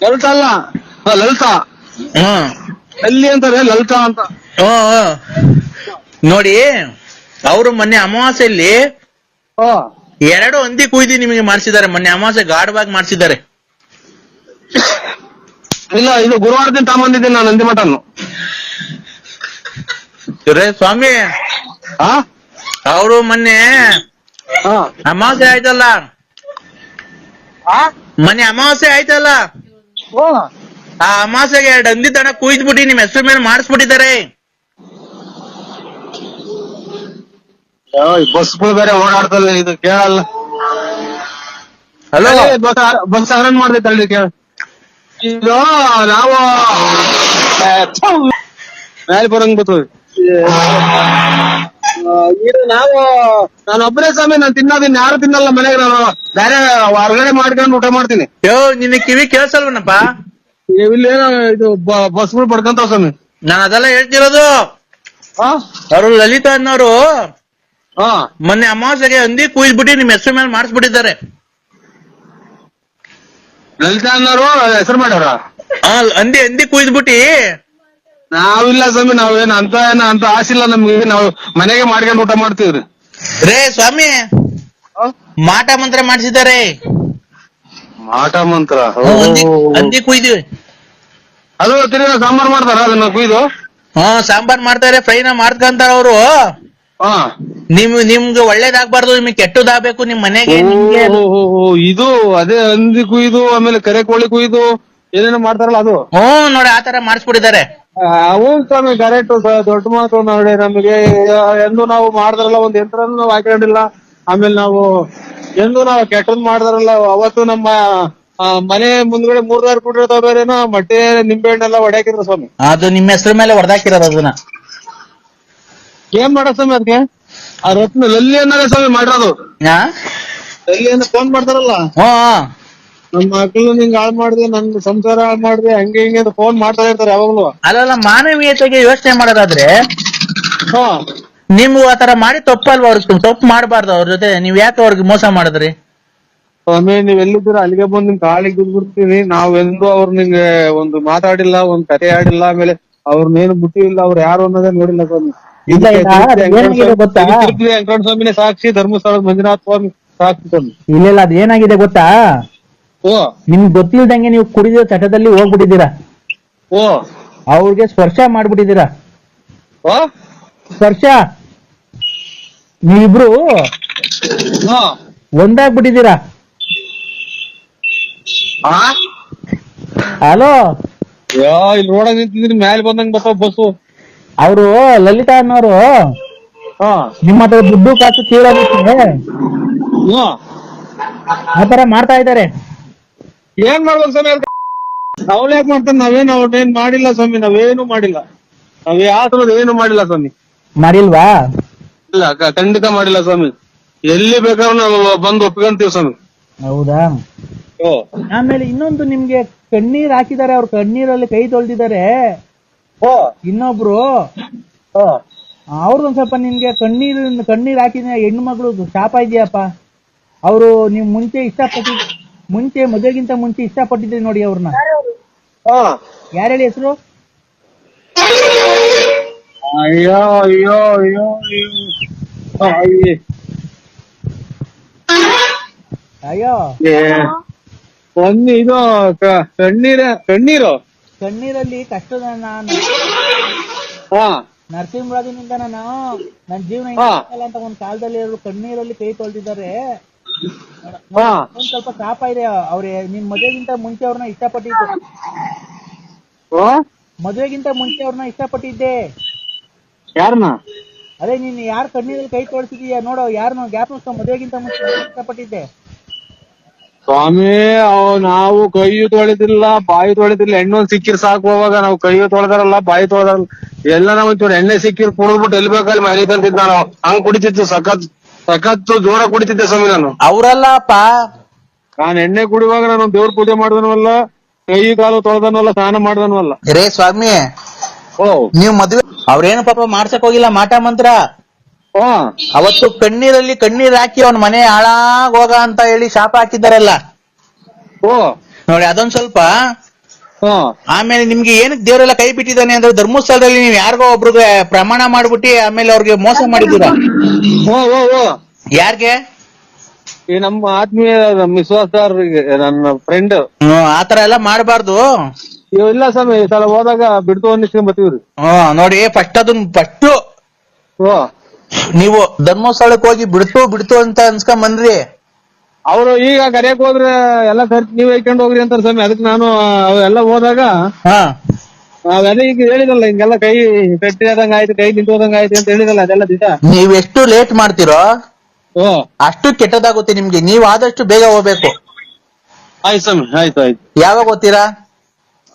ಲಲಿತಾ ಅಲ್ಲ, ಲಲಿತಾ ಎಲ್ಲಿ ಅಂತಾರೆ ಲಲಿತಾ ಅಂತ. ನೋಡಿ ಅವರು ಮೊನ್ನೆ ಅಮಾವಾಸ್ಯೆಯಲ್ಲಿ 2 ಹಂದಿ ಕುಯ್ದು ನಿಮಗೆ ಮಾಡಿಸಿದ್ದಾರೆ. ಮೊನ್ನೆ ಅಮಾವಾಸ್ಯೆ ಗಾಢವಾಗಿ ಮಾಡಿಸಿದ್ದಾರೆ. ಇಲ್ಲ, ಇದು ಗುರುವಾರ ದಿನ ತಗೊಂಬಂದಿದ್ದೀನಿ ನಾನು ನಂದಿ ಮಟನ್ನು. ಸ್ವಾಮಿ ಅವರು ಮೊನ್ನೆ ಅಮಾವಾಸ್ಯೆ ಆಯ್ತಲ್ಲ, ಮೊನ್ನೆ ಅಮಾವಾಸ್ಯೆ ಆಯ್ತಲ್ಲ, ಆ ಅಮಾವಾಸ್ಯೆಗೆ 2 ಹಂದಿ ತನ ಕುಯ್ದ್ಬಿಟ್ಟು ನಿಮ್ ಹೆಸರು ಮೇಲೆ ಮಾಡಿಸ್ಬಿಟ್ಟಿದ್ದಾರೆ. ಬಸ್ಗಳು ಬೇರೆ ಓಡಾಡ್ತಲ್ಲ, ಇದು ಕೇಳಲ್ಲ. ಹಲೋ, ಬಸ್ ಅರೇಂಜ್ ಮಾಡ್ದೈತಲ್ರಿ ಕೇಳ. ಇದು ನಾವು ಮೇಲೆ ಬರಂಗ್ ಬರ್ತದೆ. ಇದು ನಾನು ಒಬ್ಬನೇ ಸ್ವಾಮಿ, ನಾನು ತಿನ್ನೋದಿನ್ ಯಾರು ತಿನ್ನಲ್ಲ ಮನೆಗೆ. ನಾನು ಬೇರೆ ಹೊರಗಡೆ ಮಾಡ್ಕೊಂಡು ಊಟ ಮಾಡ್ತೀನಿ. ನಿನ್ನ ಕಿವಿ ಕೇಳಿಸಲ್ವನಪ್ಪ? ಇಲ್ಲೇನೋ ಇದು ಬಸ್ಗಳು ಪಡ್ಕೊಂತಾವ ಸ್ವಾಮಿ. ನಾನು ಅದೆಲ್ಲ ಹೇಳ್ತಿರೋದು. ಅವರು ಲಲಿತಾ ಅನ್ನೋರು ಮೊನ್ನೆ ಅಮಾವಾಸ್ಯೆಗೆ ಹಂದಿ ಕುಯ್ದ್ಬಿಟ್ಟು ನಿಮ್ ಹೆಸರು ಮೇಲೆ ಮಾಡಿಸ್ಬಿಟ್ಟಿದ್ದಾರೆ. ಲಲಿತಾ ಅನ್ನೋರು ಹೆಸರು ಮಾಡ್ಯಾರ. ಹಂದಿ ಕುಯ್ದ್ಬಿಟ್ಟಿ. ನಾವಿಲ್ಲ ಸ್ವಾಮಿ, ನಾವೇನು ಅಂತ ಆಸಿಲ್ಲ ನಮ್ಗೆ. ನಾವು ಮನೆಗೆ ಮಾಡ್ಕೊಂಡು ಊಟ ಮಾಡ್ತೀವ್ರಿ. ಸ್ವಾಮಿ ಮಾಟ ಮಂತ್ರ ಮಾಡಿಸಿದ್ದಾರೆ. ಮಾಟ ಮಂತ್ರ ಹಂದಿ ಕುಯ್ದಿವಿ. ಅದು ತಿರ್ಗಿ ಸಾಂಬಾರ್ ಮಾಡ್ತಾರ ಅದನ್ನ ಕುಯ್ದು? ಸಾಂಬಾರ್ ಮಾಡ್ತಾರೆ, ಫ್ರೈನ ಮಾಡ್ಕೊಂತಾರ ಅವರು. ನಿಮ್ಗೆ ಒಳ್ಳೇದಾಗ್ಬಾರ್ದು, ನಿಮ್ಗೆ ಕೆಟ್ಟದಾಗ್ಬೇಕು ನಿಮ್ ಮನೆಗೆ. ಇದು ಅದೇ ಹಂದಿ ಕುಯ್ದು, ಆಮೇಲೆ ಕರೆ ಕೋಳಿ ಕುಯ್ದು ಏನೇನೋ ಮಾಡ್ತಾರಲ್ಲ ಅದು. ನೋಡಿ ಆತರ ಮಾಡಿಸ್ಬಿಟ್ಟಿದ್ದಾರೆ. ಹೌದು ಸ್ವಾಮಿ, ಕರೆಕ್ಟ್. ದೊಡ್ಡ ಮಾತು ನೋಡಿ. ನಮಗೆ ಎಂದು ನಾವು ಮಾಡಿದ್ರಲ್ಲ, ಒಂದ್ ಯಂತ್ರನೂ ನಾವು ಹಾಕೊಂಡಿಲ್ಲ. ಆಮೇಲೆ ನಾವು ಎಂದು ನಾವು ಕೆಟ್ಟದ್ ಮಾಡಿದ್ರಲ್ಲ, ಅವತ್ತು ನಮ್ಮ ಮನೆ ಮುಂದ್ಗಡೆ 3 ಕೊಟ್ಟಿರ್ತಾವ ಬೇರೆನೋ ಮೊಟ್ಟೆ ನಿಂಬೆ ಹಣ್ಣೆಲ್ಲ ಹೊಡ್ಯಾಕಿದ್ರು ಸ್ವಾಮಿ. ಅದು ನಿಮ್ಮ ಹೆಸರು ಮೇಲೆ ಹೊಡೆದಾಕಿರೋದು. ಅದನ್ನ ಏನ್ ಮಾಡೋ ಸ್ವಾಮಿ ಅದಕ್ಕೆ? ಆ ರತ್ನ ಲಲ್ಲಿ ಅನ್ನೋದೇ ಸ್ವಾಮಿ ಮಾಡಿರೋದು. ಲಲ್ಲಿ ಅಂತ ಫೋನ್ ಮಾಡ್ತಾರಲ್ಲ, ನಮ್ಮ ಮಕ್ಳು ನಿಂಗೆ ಹಾಳು ಮಾಡಿದೆ, ನನ್ ಸಂಸಾರ ಹಾಳು ಮಾಡಿದೆ, ಹಂಗೆ ಹಿಂಗೆ ಅಂತ ಫೋನ್ ಮಾಡ್ತಾ ಇರ್ತಾರೆ ಯಾವಾಗ್ಲೂ. ಅಲ್ಲ, ಮಾನವೀಯತೆಗೆ ಯೋಚನೆ ಮಾಡೋದಾದ್ರೆ ನಿಮ್ಗೂ ಆತರ ಮಾಡಿ ತಪ್ಪಲ್ವಾ? ಅವ್ರಿಗೆ ತಪ್ಪು ಮಾಡಬಾರ್ದು. ಅವ್ರ ಜೊತೆ ನೀವ್ ಯಾಕೆ ಅವ್ರಿಗೆ ಮೋಸ ಮಾಡಿದ್ರಿ? ಸ್ವಾಮಿ, ನೀವ್ ಎಲ್ಲಿದ್ದೀರ ಅಲ್ಲಿಗೆ ಬಂದು ನಿಮ್ ಕಾಲಿಗೆ ಬಿದ್ಬಿಡ್ತೀನಿ. ನಾವೆಂದು ಅವ್ರ ನಿಂಗೆ ಒಂದು ಮಾತಾಡಿಲ್ಲ, ಒಂದ್ ಕತೆ ಆಡಿಲ್ಲ, ಆಮೇಲೆ ಅವ್ರನ್ನೇನು ಬಿಟ್ಟಿಲ್ಲ, ಅವ್ರು ಯಾರು ಅನ್ನೋದೇ ನೋಡಿಲ್ಲ ಸ್ವಾಮಿ. ವೆಂಕಟ ಸ್ವಾಮಿನೇ ಸಾಕ್ಷಿ, ಧರ್ಮಸ್ಥಳದ ಮಂಜುನಾಥ ಸ್ವಾಮಿ ಸಾಕ್ಷಿ ಸ್ವಾಮಿ. ಇಲ್ಲ, ಅದ್ ಏನಾಗಿದೆ ಗೊತ್ತಾ? ನಿಮ್ಗೆ ಗೊತ್ತಿಲ್ದಂಗೆ ನೀವು ಕುಡಿದಿರೋ ಚಟದಲ್ಲಿ ಹೋಗ್ಬಿಟ್ಟಿದ್ದೀರಾ. ಅವ್ರಿಗೆ ಸ್ಪರ್ಶ ಮಾಡ್ಬಿಟ್ಟಿದ್ದೀರಾ. ಸ್ಪರ್ಶ ನೀವಿಬ್ರು ಒಂದಾಗ್ಬಿಟ್ಟಿದ್ದೀರಾ. ಹಲೋ, ಇಲ್ಲಿ ರೋಡಾಗ ನಿಂತಿದ್ರಿ, ಮ್ಯಾಲೆ ಬಂದಂಗ್ ಬರ್ತಾವ ಬಸ್ಸು. ಅವರು ಲಲಿತಾ ಅನ್ನೋರು ನಿಮ್ಮ ಹತ್ರ ದುಡ್ಡು ಕಾಸು ಕೇಳೋದಕ್ಕೆ ಆತರ ಮಾಡ್ತಾ ಇದ್ದಾರೆ. ಏನ್ ಮಾಡ್ಬೇಕು ಸ್ವಾಮಿ? ಅವ್ಳು ಯಾಕೆ ಮಾಡ್ತಾನೆ? ಅವ್ನೇನ್ ಮಾಡಿಲ್ಲ ಸ್ವಾಮಿ, ನಾವೇನು ಮಾಡಿಲ್ಲ. ನಾವ್ ಯಾವ್ದು ಏನು ಮಾಡಿಲ್ಲ ಸ್ವಾಮಿ. ಮಾಡಿಲ್ವಾ? ಇಲ್ಲ, ಖಂಡಿತ ಮಾಡಿಲ್ಲ ಸ್ವಾಮಿ. ಎಲ್ಲಿ ಬೇಕಾದ್ರೂ ನಾವು ಬಂದು ಒಪ್ಕೊಂತೀವಿ ಸ್ವಾಮಿ. ಹೌದಾ? ಆಮೇಲೆ ಇನ್ನೊಂದು, ನಿಮ್ಗೆ ಕಣ್ಣೀರ್ ಹಾಕಿದ್ದಾರೆ, ಅವ್ರ ಕಣ್ಣೀರಲ್ಲಿ ಕೈ ತೊಳ್ದಿದ್ದಾರೆ. ಇನ್ನೊಬ್ರು ಅವ್ರದೊಂದ್ ಸ್ವಲ್ಪ ನಿಮ್ಗೆ ಕಣ್ಣೀರ್ ಹಾಕಿದ ಹೆಣ್ಣು ಮಗಳು ಶಾಪ ಇದೆಯಪ್ಪ. ಅವರು ನೀವು ಮುಂಚೆ ಮದುವೆಗಿಂತ ಮುಂಚೆ ಇಷ್ಟಪಟ್ಟಿದ್ರಿ ನೋಡಿ ಅವ್ರನ್ನ. ಯಾರು ಹೇಳಿ ಹೆಸರು? ಅಯ್ಯೋ ಅಯ್ಯೋ ಅಯ್ಯೋ ಅಯ್ಯೋ, ಇದು ಕಣ್ಣೀರಲ್ಲಿ ಕಷ್ಟದ ನರಸಿಂಹರಾಜನಿಂದ ನನ್ನ ಜೀವನ ಅಂತ ಒಂದ್ ಕಾಲದಲ್ಲಿ ಕಣ್ಣೀರಲ್ಲಿ ಕೈ ತೊಳ್ದಿದ್ದಾರೆ. ಒಂದ್ ಸ್ವಲ್ಪ ಶಾಪ ಇದೆ. ಅವ್ರೆ ನಿಮ್ ಮದುವೆಗಿಂತ ಮುಂಚೆ ಅವ್ರನ್ನ ಇಷ್ಟಪಟ್ಟಿದ್ದು. ಮದುವೆಗಿಂತ ಮುಂಚೆ ಅವ್ರನ್ನ ಇಷ್ಟಪಟ್ಟಿದ್ದೆ. ಯಾರನ್ನ? ಅದೇ ನೀನ್ ಯಾರ್ ಕಣ್ಣೀರಲ್ಲಿ ಕೈ ತೊಳ್ಸಿದೀಯ ನೋಡೋ, ಯಾರನ್ನ ಗ್ಯಾಪ್ ಮದುವೆಗಿಂತ ಮುಂಚೆ ಇಷ್ಟಪಟ್ಟಿದ್ದೆ. ಸ್ವಾಮಿ ನಾವು ಕೈ ತೊಳೆದಿಲ್ಲ ಬಾಯಿ ತೊಳೆದಿಲ್ಲ, ಎಣ್ಣೆ ಸಿಕ್ಕಿರ್ ಸಾಕು. ಹೋವಾಗ ನಾವು ಕೈ ತೊಳೆದಾರಲ್ಲ ಬಾಯಿ ತೊಳೆದಾರಲ್ಲ, ಎಲ್ಲ ನಾವು ಒಂಚೂರು ಎಣ್ಣೆ ಸಿಕ್ಕಿರ್ ಕುಡಿದ್ಬಿಟ್ಟು ಎಲ್ಲಿ ಬೇಕಾದ್ರೆ ಮನೆ ತಂತಿದ್ ನಾನು. ಹಂಗ್ ಕುಡಿತಿತ್ತು, ಸಖತ್ತು ಜೋರ ಕುಡಿತಿದ್ದೆ ಸ್ವಾಮಿ ನಾನು. ಅವ್ರಲ್ಲಪ್ಪ, ನಾನ್ ಎಣ್ಣೆ ಕುಡಿಯುವಾಗ ನಾನು ದೇವ್ರ ಪೂಜೆ ಮಾಡ್ದನವಲ್ಲ, ಕೈ ಕಾಲು ತೊಳೆದನವಲ್ಲ, ಸ್ನಾನ ಮಾಡ್ದನವಲ್ಲ. ರೇ ಸ್ವಾಮಿ, ಓ ನೀವ್ ಮದ್ವೆ ಅವ್ರೇನು ಪಾಪ ಮಾಡ್ಸಕ್ ಹೋಗಿಲ್ಲ ಮಾಟ ಮಂತ್ರ. ಓ ಅವತ್ತು ಕಣ್ಣೀರಲ್ಲಿ ಕಣ್ಣೀರ್ ಹಾಕಿ ಅವ್ನ ಮನೆ ಹಾಳಾಗ್ ಹೋಗ ಅಂತ ಹೇಳಿ ಶಾಪ ಹಾಕಿದಾರಲ್ಲ ಓ ನೋಡಿ, ಅದೊಂದ್ ಸ್ವಲ್ಪ. ಹಾ ಆಮೇಲೆ ನಿಮ್ಗೆ ಏನಕ್ಕೆ ದೇವರೆಲ್ಲ ಕೈ ಬಿಟ್ಟಿದ್ದಾನೆ ಅಂದ್ರೆ, ಧರ್ಮಸ್ಥಳದಲ್ಲಿ ನೀವ್ ಯಾರಿಗೋ ಒಬ್ರಿಗೆ ಪ್ರಮಾಣ ಮಾಡ್ಬಿಟ್ಟು ಆಮೇಲೆ ಅವ್ರಿಗೆ ಮೋಸ ಮಾಡಿದ್ದೀರಾ. ಓ ಓ ಓ ಯಾರ್ಗೆ? ಈ ನಮ್ಮ ಆತ್ಮೀಯ ವಿಶ್ವಾಸದಾರರಿಗೆ, ನನ್ನ ಫ್ರೆಂಡ್. ಆತರ ಎಲ್ಲ ಮಾಡಬಾರ್ದು. ಇಲ್ಲ ಸ್ವಾಮಿ, ಈ ಸಲ ಹೋದಾಗ ಬಿಡ್ತು ಅನ್ನಿಸ್ಕೊಂಡ್ ಬರ್ತೀವ್ರಿ. ನೋಡಿ, ಫಸ್ಟ್ ಓ ನೀವು ಧರ್ಮಸ್ಥಳಕ್ಕೆ ಹೋಗಿ ಬಿಡ್ತು ಅಂತ ಅನ್ಸ್ಕೊಂಡ್ ಬಂದ್ರಿ. ಅವ್ರು ಈಗ ಕರೆಯಕ್ ಹೋದ್ರೆ ಎಲ್ಲ ಖರ್ಚು ನೀವ್ ಹೇಳ್ಕೊಂಡು ಹೋಗ್ರಿ ಅಂತಾರ ಸ್ವಾಮಿ. ಅದಕ್ಕೆ ನಾನು ಅವೆಲ್ಲ ಹೋದಾಗ ಅವೆಲ್ಲ ಈಗ ಹೇಳಿದಲ್ಲ, ಹಿಂಗೆಲ್ಲ ಕೈ ಕಟ್ಟಿ ಆದಂಗ ಆಯ್ತು, ಕೈ ನಿಂತೋದಂಗ ಆಯ್ತು ಅಂತ ಹೇಳಿದಲ್ಲ, ಅದೆಲ್ಲ ದಿಟ. ನೀವ್ ಎಷ್ಟು ಲೇಟ್ ಮಾಡ್ತೀರೋ ಓ ಅಷ್ಟು ಕೆಟ್ಟದಾಗುತ್ತೆ ನಿಮ್ಗೆ. ನೀವ್ ಆದಷ್ಟು ಬೇಗ ಹೋಗ್ಬೇಕು. ಆಯ್ತು ಸ್ವಾಮಿ, ಆಯ್ತು. ಯಾವಾಗ ಹೋಗ್ತೀರಾ?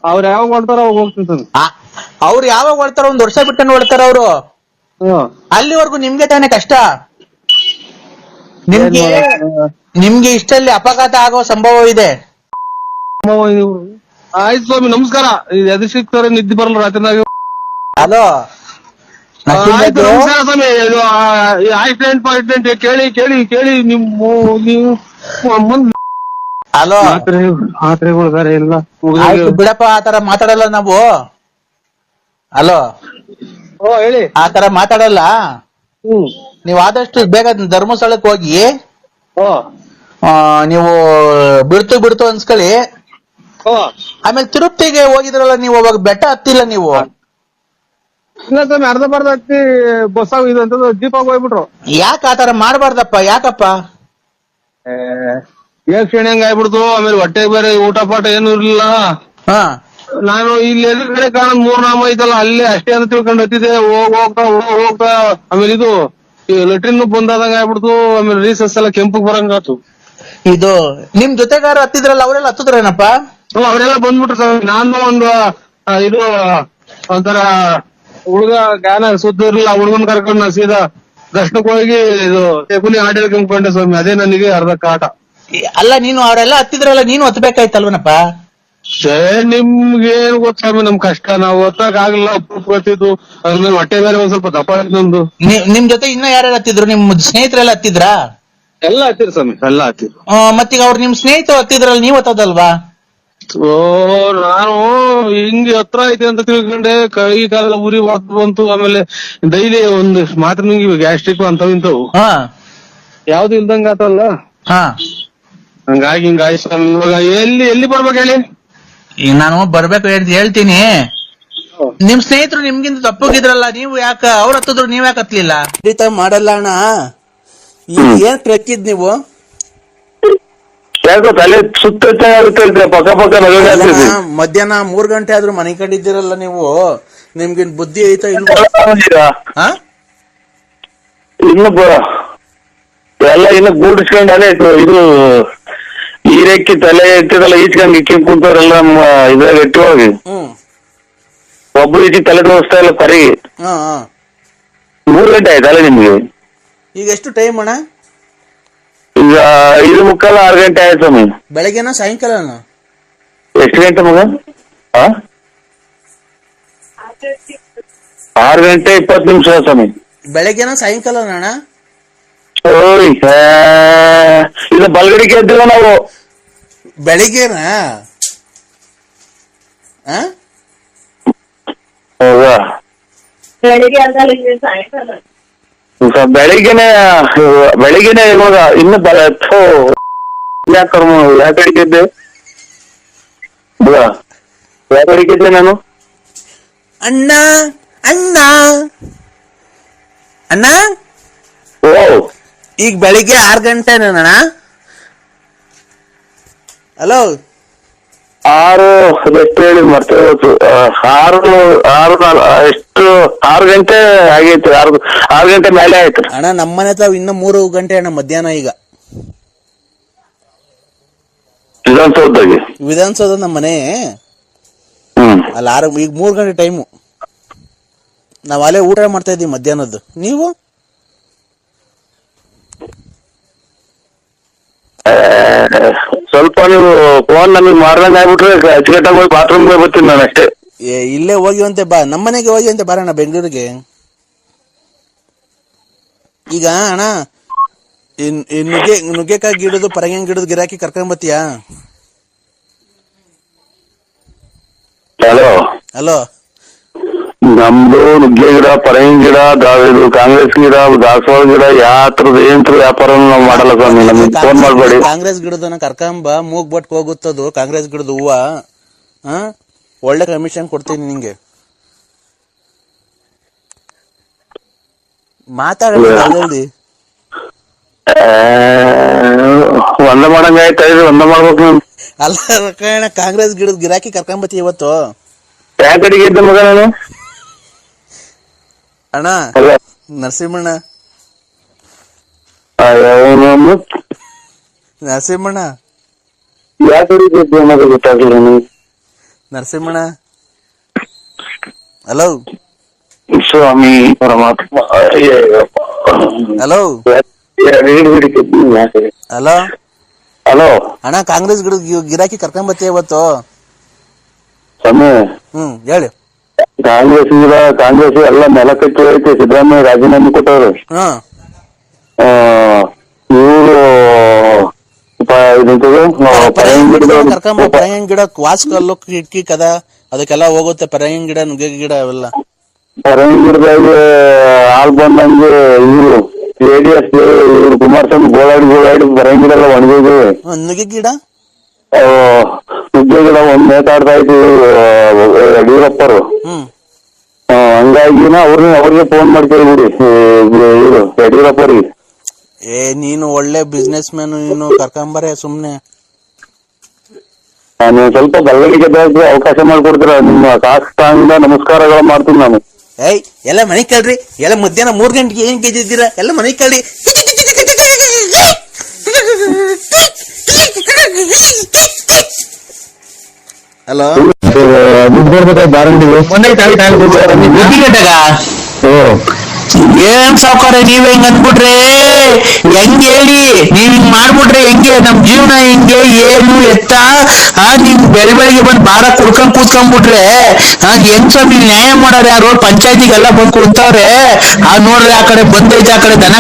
ಅವ್ರು ಯಾವಾಗ ಹೊಡ್ತಾರ ಅವಾಗ ಹೋಗ್ತೀನಿ ಸ್ವಾಮಿ. ಅವ್ರು ಯಾವಾಗ ಹೊಡ್ತಾರ? 1 ವರ್ಷ ಬಿಟ್ಟು ಹೊಡ್ತಾರ ಅವ್ರು. ಅಲ್ಲಿವರೆಗೂ ನಿಮ್ಗೆ ತಾನೇ ಕಷ್ಟ. ನಿಮ್ಗೆ ಇಷ್ಟಲ್ಲಿ ಅಪಘಾತ ಆಗೋ ಸಂಭವ ಇದೆ. ಆಯ್ತು ಸ್ವಾಮಿ, ನಮಸ್ಕಾರ. ಎದು ಸಿಗ್ತಾರೆ, ನಿದ್ದೆ ಬರಲ್ಲ ರಾತ್ರಿ. ಹಲೋ, ನಮಸ್ಕಾರ ಸ್ವಾಮಿ. ಆಕ್ಸಿಡೆಂಟ್ ಕೇಳಿ ನಿಮ್ಮ ಹಲೋ, ಮಾತ್ರೆಗಳು ಬೇರೆ ಇಲ್ಲ. ಬಿಡಪ್ಪ, ಆತರ ಮಾತಾಡಲ್ಲ ನಾವು. ಹಲೋ, ಓ ಹೇಳಿ. ಆತರ ಮಾತಾಡಲ್ಲ. ನೀವ್ ಆದಷ್ಟು ಬೇಗ ಧರ್ಮಸ್ಥಳಕ್ಕೆ ಹೋಗಿ ನೀವು ಬಿಡ್ತು ಅನ್ಸ್ಕೊಳ್ಳಿ. ಆಮೇಲೆ ತಿರುಪತಿಗೆ ಹೋಗಿದ್ರಲ್ಲ ನೀವು, ಅವಾಗ ಬೆಟ್ಟ ಹತ್ತಿಲ್ಲ ನೀವು. ಇಲ್ಲ ಸ್ವಾಮಿ, ಅರ್ಧ ಬರ್ಧ ಹತ್ತಿ ಬಸ್ ಇದು ಅಂತ ಜೀಪ್ ಆಗಿ ಹೋಗ್ಬಿಟ್ರು. ಯಾಕೆ ಆತರ ಮಾಡ್ಬಾರ್ದಪ್ಪ? ಯಾಕಪ್ಪ? ಕ್ಷಣಿ ಹಂಗ ಆಗ್ಬಿಡ್ತು. ಆಮೇಲೆ ಹೊಟ್ಟೆ ಬೇರೆ ಊಟ ಪಾಠ ಏನು ಇರ್ಲಿಲ್ಲ. ನಾನು ಇಲ್ಲಿ ಎಲ್ಲಿ ಕಡೆ ಕಾಣ 3 ನಾಮ ಐತಲ್ಲ, ಅಲ್ಲೇ ಅಷ್ಟೇ ಅಂತ ತಿಳ್ಕೊಂಡು ಹತ್ತಿದೆ. ಹೋಗ್ತಾ ಆಮೇಲೆ ಇದು ಲೆಟ್ರಿನ್ ಬಂದಾದಂಗ ಆಗ್ಬಿಡ್ತು. ಆಮೇಲೆ ರೀಸಸ್ ಎಲ್ಲ ಕೆಂಪಗ್ ಬರಂಗಾತು. ಇದು ನಿಮ್ ಜೊತೆಗಾರ ಹತ್ತಿದ್ರಲ್ಲ, ಅವರೆಲ್ಲ ಹತ್ತಿದ್ರೇನಪ್ಪ? ಅವರೆಲ್ಲ ಬಂದ್ಬಿಟ್ರು ಸ್ವಾಮಿ. ನಾನು ಒಂದು ಇದು ಒಂಥರ ಹುಡುಗ ಜ್ಞಾನ ಸುದ್ದ ಇರ್ಲಿಲ್ಲ, ಹುಡುಗನ್ ಕರ್ಕೊಂಡು ನಾ ಸೀದಾ ದರ್ಶನಕ್ಕೆ ಹೋಗಿ ಇದು ತೆಗುನಿ ಹಾಡು ಹೇಳ್ಕೊಂಡ್ಕೊಂಡೆ ಸ್ವಾಮಿ. ಅದೇ ನನಗೆ ಅರ್ಧ ಕಾಟ. ಅಲ್ಲ, ನೀನು ಅವರೆಲ್ಲ ಹತ್ತಿದ್ರಲ್ಲ, ನೀನು ಹತ್ಬೇಕಾಯ್ತಲ್ವನಪ್ಪ? ನಿಮ್ಗೇನ್ ಗೊತ್ತ ಸ್ವಾಮಿ ನಮ್ ಕಷ್ಟ. ನಾವು ಹೊತ್ತಾಗ ಆಗ್ಲಿಲ್ಲ, ಗೊತ್ತಿದ್ದು. ಅದ್ಮೇಲೆ ಹೊಟ್ಟೆ ಬೇರೆ ಒಂದ್ ಸ್ವಲ್ಪ ದಪ್ಪ ಆಯ್ತು ನಮ್ದು. ನಿಮ್ ಜೊತೆ ಇನ್ನ ಯಾರು ಹತ್ತಿದ್ರು? ನಿಮ್ ಸ್ನೇಹಿತರೆಲ್ಲ ಹತ್ತಿದ್ರಾ? ಎಲ್ಲ ಹತ್ತಿರ ಸ್ವಾಮಿ, ಎಲ್ಲ ಹತ್ತಿರ. ಮತ್ತೀಗ ಅವ್ರು ನಿಮ್ ಸ್ನೇಹಿತರು ಹತ್ತಿದ್ರಲ್ಲ, ನೀವ್ ಹತ್ತದಲ್ವಾ? ನಾನು ಹಿಂಗೆ ಹತ್ರ ಐತೆ ಅಂತ ತಿಳ್ಕೊಂಡೆ. ಕೈ ಕಾಲ ಉರಿ ಬಂತು. ಆಮೇಲೆ ಡೈಲಿ ಒಂದು ಮಾತ್ರ ನುಂಗಿವಿ, ಗ್ಯಾಸ್ಟ್ರಿಕ್ ಅಂತವ್ ಇಂತವು ಯಾವ್ದು ಇಲ್ದಂಗ ಆತಲ್ಲ. ಹಂಗಾಗಿ ಹಿಂಗಾಯ್ತು ಸ್ವಾಮಿ. ಇವಾಗ ಎಲ್ಲಿ ಬರ್ಬೇಕು ಹೇಳಿ? ನಾನು ಬರ್ಬೇಕು ಹೇಳ್ತೀನಿ. ನಿಮ್ ಸ್ನೇಹಿತರು ನಿಮ್ಗಿಂತ ತಪ್ಪೋಗಿದ್ರಲ್ಲ, ನೀವು ಯಾಕ ಅವ್ರ ಹತ್ತಿದ್ರು, ನೀವ್ ಯಾಕೆ ಹತ್ಲಿಲ್ಲ? ಮಾಡಲ್ಲ ಅಣ್ಣ. ಏನ್ ಟ್ರೆಕ್ಕಿದ್ ನೀವು? ಯಾಕೋ ತಲೆ ಸುತ್ತ ಪಕ್ಕ ಮಧ್ಯಾಹ್ನ 3 ಗಂಟೆ ಆದ್ರೂ ಮನೆ ಕಂಡಿದ್ದೀರಲ್ಲ ನೀವು. ನಿಮ್ಗಿನ್ ಬುದ್ಧಿ ಐತಾ? ಇನ್ನು ಎಲ್ಲ ಇನ್ನು ಗೂಡಿಸ್ಕೊಂಡು ಅಲ್ಲೇ ಇದು ಈರೆಕ್ಕಿ ತಲೆ ಎತ್ತಿದಲ್ಲ, ಈಚ್ಕೊಂಡ್ ಇಕ್ಕೊಂಡ್ ಕುಂತವ್ರೆಲ್ಲ ನಮ್ಮ ಇದ್ರಾಗ ಎಟ್ಟುವಾಗಿ ಒಬ್ರು ಈಚೆ ತಲೆ ತೋರಿಸ್ತಾ ಇಲ್ಲ ಕರಿಗೆ. 3 ಗಂಟೆ ಆಯ್ತಲ್ಲ ನಿಮ್ಗೆ? ಈಗ ಎಷ್ಟು ಟೈಮ್ ಅಣ್ಣ? ಈಗ 5:45 6 ಗಂಟೆ ಆಯ್ತು ಸ್ವಾಮಿ. ಬೆಳಗ್ಗೆನ ಸಾಯಂಕಾಲನ? ಎಷ್ಟು ಗಂಟೆ ಮಗ? 6 ಗಂಟೆ 20 ನಿಮಿಷ ಸ್ವಾಮಿ. ಬೆಳಗ್ಗೆನ ಸಾಯಂಕಾಲನ ಅಣ್ಣ? ಓಯ್ ಇದು ಬಲ್ಗಡಿಗೆ ಎದ್ದಿಲ್ಲ ನಾವು. ಬೆಳಿಗ್ಗೆನಾ? ಹೌದಾ? ಬೆಳಿಗ್ಗೆನೆ ಇವಾಗ ಇನ್ನು ಯಾಕಡಿಗೆದ್ದೆ ಯಾಕಡಿಗೆದ್ದೆ ನಾನು? ಅಣ್ಣ ಅಣ್ಣ ಅಣ್ಣ, ಓ ಈಗ ಬೆಳಿಗ್ಗೆ 6 ಗಂಟೆನಣ್ಣ? ಹಲೋ, 6 ಎಷ್ಟು ಹೇಳಿ ಮರ್ತೇ ಹೋಯ್ತು. 6 ಗಂಟೆ ಆಗೈತಿ. 6 ಗಂಟೆ ಮೇಲೆ ಆಯ್ತು ಅಣ್ಣ. ನಮ್ಮನೆ ತಾವ್ ಇನ್ನು 3 ಗಂಟೆ ಅಣ್ಣ, ಮಧ್ಯಾಹ್ನ. ಈಗ ವಿಧಾನಸೌಧದಾಗೆ. ವಿಧಾನಸೌಧ ನಮ್ಮ ಮನೆ ಅಲ್ಲಿ ಈಗ 3 ಗಂಟೆ ಟೈಮು. ನಾವ್ ಅಲ್ಲೇ ಊಟ ಮಾಡ್ತಾ ಇದೀವಿ ಮಧ್ಯಾಹ್ನದ್ದು. ನೀವು ಸ್ವಲ್ಪ ನೀವು ಫೋನ್ ನಮಗೆ ಮಾಡ್ದಂಗ ಆಗ್ಬಿಟ್ರೆ ಅಚ್ಚುಕಟ್ಟಾಗಿ ಹೋಗಿ ಬಾತ್ರೂಮ್ ಬರ್ತೀನಿ ನಾನು ಅಷ್ಟೇ. ಇಲ್ಲೇ ಹೋಗಿವಂತೆ ಬಾ, ನಮ್ಮನೆಗೆ ಹೋಗಿವಂತೆ ಬಾರಣ್ಣ ಬೆಂಗಳೂರಿಗೆ. ಈಗ ಅಣ್ಣ ನುಗ್ಗೆಕಾಯಿ ಗಿಡದು ಪರಂಗಿ ಗಿಡದ ಗಿರಾಕಿ ಕರ್ಕೊಂಡ್ ಬತ್ತೀಯಾ? ಹಲೋ ಹಲೋ, ನಮ್ದು ನುಗ್ಗೆ ಗಿಡ, ಪರಂಗಿ ಗಿಡ, ಇದು ಕಾಂಗ್ರೆಸ್ ಗಿಡ, ದಾಸವಾಳ ಗಿಡ, ಯಾತ್ರದ ಏನ್ರ ವ್ಯಾಪಾರ ನಾವು ಮಾಡಲ್ಲ ಸ್ವಾಮಿ. ನಮಗೆ ಫೋನ್ ಮಾಡ್ಬೇಡಿ. ಕಾಂಗ್ರೆಸ್ ಗಿಡದನ್ನ ಕರ್ಕೊಂಬ, ಮೂಗ್ ಬಟ್ ಹೋಗುತ್ತದು ಕಾಂಗ್ರೆಸ್ ಗಿಡದ ಹೂವ. ಒಳ್ಳೆ ಕಮಿಷನ್ ಕೊಡ್ತೀನಿ ನಿಂಗೆ. ಮಾತಾಡಿ ಒಂದ ಮಾಡಂಗ ಆಯ್ತಾ? ಒಂದ ಮಾಡ್ಬೇಕು. ಅಲ್ಲ ಕಾಂಗ್ರೆಸ್ ಗಿಡದ ಗಿರಾಕಿ ಕರ್ಕೊಂಬತ್ತಿ ಇವತ್ತು. ಯಾವ ಕಡೆಗೆ ಇದ್ದ ಮಗ ನಾನು? ಅಣ್ಣ ನರಸಿಂಹಣ್ಣ, ನರಸಿಂಹಣ್ಣ ಯಾವ ಕಡೆಗೆ ಇದ್ದ ಮಗ ಗೊತ್ತಾಗಲಿಲ್ಲ ನನಗೆ. ನರಸಿಂಹಣ್ಣ ಹಲೋ. ಸ್ವಾಮಿ ಪರಮಾತ್ಮ. ಹಲೋ ಹಲೋ ಹಲೋ ಅಣ್ಣ, ಕಾಂಗ್ರೆಸ್ ಗಿಡದ ಗಿರಾಕಿ ಕರ್ಕೊಂಬತ್ತಿ ಇವತ್ತು. ಸ್ವಾಮಿ ಹೇಳಿ. ಕಾಂಗ್ರೆಸ್ ಎಲ್ಲ ನೆಲ ಕಟ್ಟಿ ಐತಿ. ಸಿದ್ದರಾಮಯ್ಯ ರಾಜೀನಾಮೆ ಕೊಟ್ಟವ್ರು. ಇವರು ಪರಂಗಿ ಗಿಡ ವಾಸ್ಕಲ್ಲು ಕಿಟಕಿ ಕದ ಅದಕ್ಕೆಲ್ಲ ಹೋಗುತ್ತೆ. ಪರಂಗಿ ಗಿಡ, ನುಗ್ಗೆ ಗಿಡ ಅವೆಲ್ಲ. ಪರಂಗಿ ಗಿಡದಾಗ ಹಾಲ್ ಬಂದಂಗೆ ಇವರು JDS ಇವ್ರು ಕುಮಾರಸ್ವಾಮಿ ಗೋಳಾಡಿ ಪರಂಗಿ ಗಿಡ ಎಲ್ಲ ಒಣಗಿದ್ವಿ. ನುಗ್ಗೆ ಗಿಡ ನುಗ್ಗೆ ಗಿಡ ಒಂದ್ ನೇತಾಡ್ತಾ ಇದ್ವಿ ಯಡಿಯೂರಪ್ಪರು. ಹಂಗಾಗಿನ ಅವ್ರಿಗೆ ಫೋನ್ ಮಾಡ್ಕೊಳ್ಬಿಡಿ ಇವರು ಯಡಿಯೂರಪ್ಪರಿಗೆ. ನೀನು ಒಳ್ಳೆ ಬಿಸ್ನೆಸ್ ಮ್ಯಾನ್, ನೀನು ಕರ್ಕೊಂಬರೇ ಸುಮ್ನೆ. ನಾನು ಸ್ವಲ್ಪ ಬೆಳವಣಿಗೆ ಅವಕಾಶ ಮಾಡ್ಕೊಡ್ತೀರ? ನಿಮ್ಮ ಸಾಷ್ಟಾಂಗ ನಮಸ್ಕಾರಗಳು ಮಾಡ್ತೀನಿ ನಾನು. ಎಲ್ಲ ಮನೆ ಕೇಳ್ರಿ, ಎಲ್ಲ ಮಧ್ಯಾಹ್ನ 3 ಗಂಟೆಗೆ ಏನ್ ಕೆಜಿದ್ದೀರಾ? ಎಲ್ಲ ಮನೆ ಕೇಳ್ರಿ. ಹಲೋ, ಏನ್ ಸಾವುಕಾರ ನೀವ್ ಹೆಂಗ್ ಅಂದ್ಬಿಟ್ರೆ ಹೆಂಗ್ ಹೇಳಿ? ನೀವ್ ಹಿಂಗ್ ಮಾಡ್ಬಿಟ್ರೆ ಹೆಂಗೆ? ನಮ್ ಜೀವನ ಹಿಂಗೆ ಏನು ಎತ್ತ? ನೀವ್ ಬೆಳಿಗ್ಗೆ ಬಂದ್ ಬಾರ ಕುಡ್ಕೊಂಡ್ ಕೂತ್ಕೊಂಡ್ಬಿಟ್ರೆ ಹೆಂಗ್ ಸ್ವಾಮಿ ನ್ಯಾಯ ಮಾಡೋರು ಯಾರು? ಪಂಚಾಯತಿಗೆಲ್ಲ ಬಂದ್ ಕುಡ್ತವ್ರೆ. ನೋಡ್ರಿ ಆ ಕಡೆ ಬಂದೈತೆ, ಆ ಕಡೆ ದನ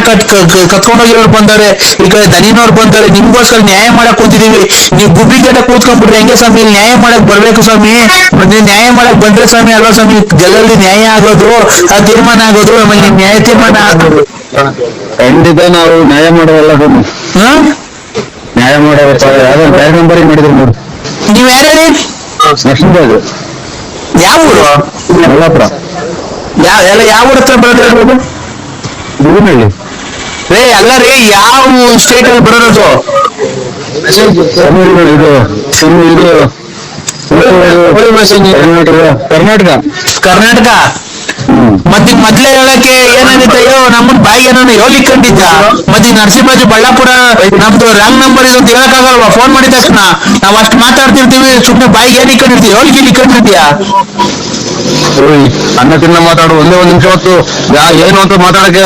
ಕತ್ಕೊಂಡೋಗಿರೋರು ಬಂದವ್ರೆ, ಈ ಕಡೆ ದನಿನವ್ರು ಬಂದವ್ರೆ. ನಿಮ್ಗೋಸ್ಕರ ನ್ಯಾಯ ಮಾಡಕ್ ಕೂತಿದೀವಿ. ನೀವ್ ಗುಬ್ಬಿ ಗಡ್ಡ ಕೂತ್ಕೊಂಡ್ಬಿಟ್ರೆ ಹೆಂಗೆ ಸ್ವಾಮಿ? ನ್ಯಾಯ ಮಾಡಕ್ ಬರ್ಬೇಕು ಸ್ವಾಮಿ. ನೀವ್ ನ್ಯಾಯ ಮಾಡಕ್ ಬಂದ್ರೆ ಸ್ವಾಮಿ ಅಲ್ವಾ ಸ್ವಾಮಿ ಗೆಲ್ಲಲ್ಲಿ ನ್ಯಾಯ ಆಗೋದು, ತೀರ್ಮಾನ ಆಗೋದು, ನಮಗೆ ನ್ಯಾಯ ತೀರ್ಮಾನ ಆಗೋದು. ಖಂಡಿತ ನಾವು ನ್ಯಾಯ ಮಾಡೋದಲ್ಲ ಸ್ವಾಮಿ. ನ್ಯಾಯ ಮಾಡೋದಪ್ಪ. ಯಾವ್ದೋ ಬ್ಯಾಗ್ ನಂಬರಿಗೆ ಮಾಡಿದ್ರು ನೋಡಿ. ನೀವ್ ಯಾರು? ನರಸಿಂಹರಾಜು. ಯಾವ ಊರು? ಯಲ್ಲಾಪುರ. ಯಾವ ಊರ ಹತ್ರ ಬರೋದು? ಬುಗುನಹಳ್ಳಿ. ಅಲ್ಲ ರೀ, ಯಾವ ಸ್ಟೇಟ್ ಅಲ್ಲಿ ಬರೋದು? ಕರ್ನಾಟಕ. ಮತ್ತೆ ಮೊದ್ಲೇ ಹೇಳಕ್ಕೆ ಏನಾಗುತ್ತೆ? ಅಯ್ಯೋ ನಮ್ಮನ್ ಬಾಯಿಗೆ ಏನಾನ ಹೇಳಿಕೊಂಡಿದ್ದ. ಮತ್ತೆ ನರಸಿಂಹರಾಜು ಬಳ್ಳಾಪುರ ನಮ್ದು ರಾಂಗ್ ನಂಬರ್ ಇದು ಅಂತ ಹೇಳಕ್ಕಾಗಲ್ವಾ? ಫೋನ್ ಮಾಡಿದ ತಕ್ಷಣ ನಾವ್ ಅಷ್ಟು ಮಾತಾಡ್ತಿರ್ತೀವಿ, ಸುಮ್ನೆ ಬಾಯಿಗೆ ಏನ್ ಇಕ್ಕೊಂಡಿರ್ತೀವಿ? ಹೋಲಿಕೆ ಇಕ್ಕೊಂಡಿದ್ಯಾ? ಅನ್ನ ತಿನ್ನ ಮಾತಾಡು. ಒಂದೇ ಒಂದ್ ನಿಮಿಷ ಹೊತ್ತು ಏನು ಅಂತ ಮಾತಾಡಕ್ಕೆ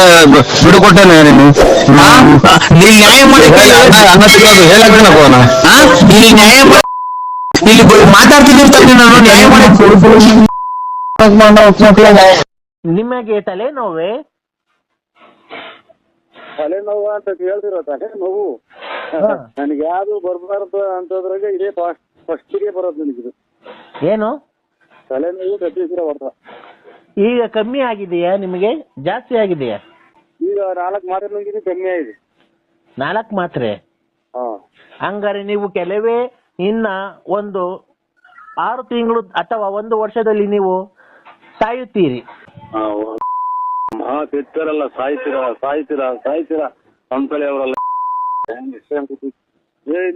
ಬಿಡು ಕೊಟ್ಟೇನೆ ನೀನು. ಇಲ್ಲಿ ನ್ಯಾಯ ಮಾಡಿ ಅನ್ನ ತಿನ್ನೋದು ಹೇಳಕ್ಕಿಲ್ಲ ಫೋನ. ಇಲ್ಲಿ ನ್ಯಾಯ ಇಲ್ಲಿ ಮಾತಾಡ್ತಿರ್ತಾನೆ ನಾನು. ನ್ಯಾಯ ಮಾಡಿ ನಿಮಗೆ ತಲೆನೋವೇ? ತಲೆನೋವು ಅಂತ ಕೇಳ್ತಿರೋ ತಲೆನೋವು ನನಗೆ ಯಾವ್ದು ಬರ್ಬಾರ್ದು ಅಂತದ್ರಾಗ ಇದೇ ಫಸ್ಟಿಗೆ ಬರೋದು ನನಗಿದು. ಏನು ತಲೆನೋವು ಪ್ರತಿದಿನ ಬರ್ತಾವ. ಈಗ ಕಮ್ಮಿ ಆಗಿದೆಯಾ ನಿಮಗೆ? ಜಾಸ್ತಿ ಆಗಿದೆಯಾ? ಈಗ 4 ಮಾತ್ರೆ ನುಂಗಿದ್ದು ಕಮ್ಮಿ ಆಗಿದೆ. 4 ಮಾತ್ರೆ? ಹಂಗಾರೆ ನೀವು ಕೆಲವೇ ಇನ್ನ ಒಂದು 6 ತಿಂಗಳು ಅಥವಾ 1 ವರ್ಷದಲ್ಲಿ ನೀವು ಸಾಯುತ್ತೀರಿ. ಸಿಗ್ತಾರಲ್ಲ, ಸಾಯ್ತೀರಾ ಅಂಕಳಿ ಅವರಲ್ಲ.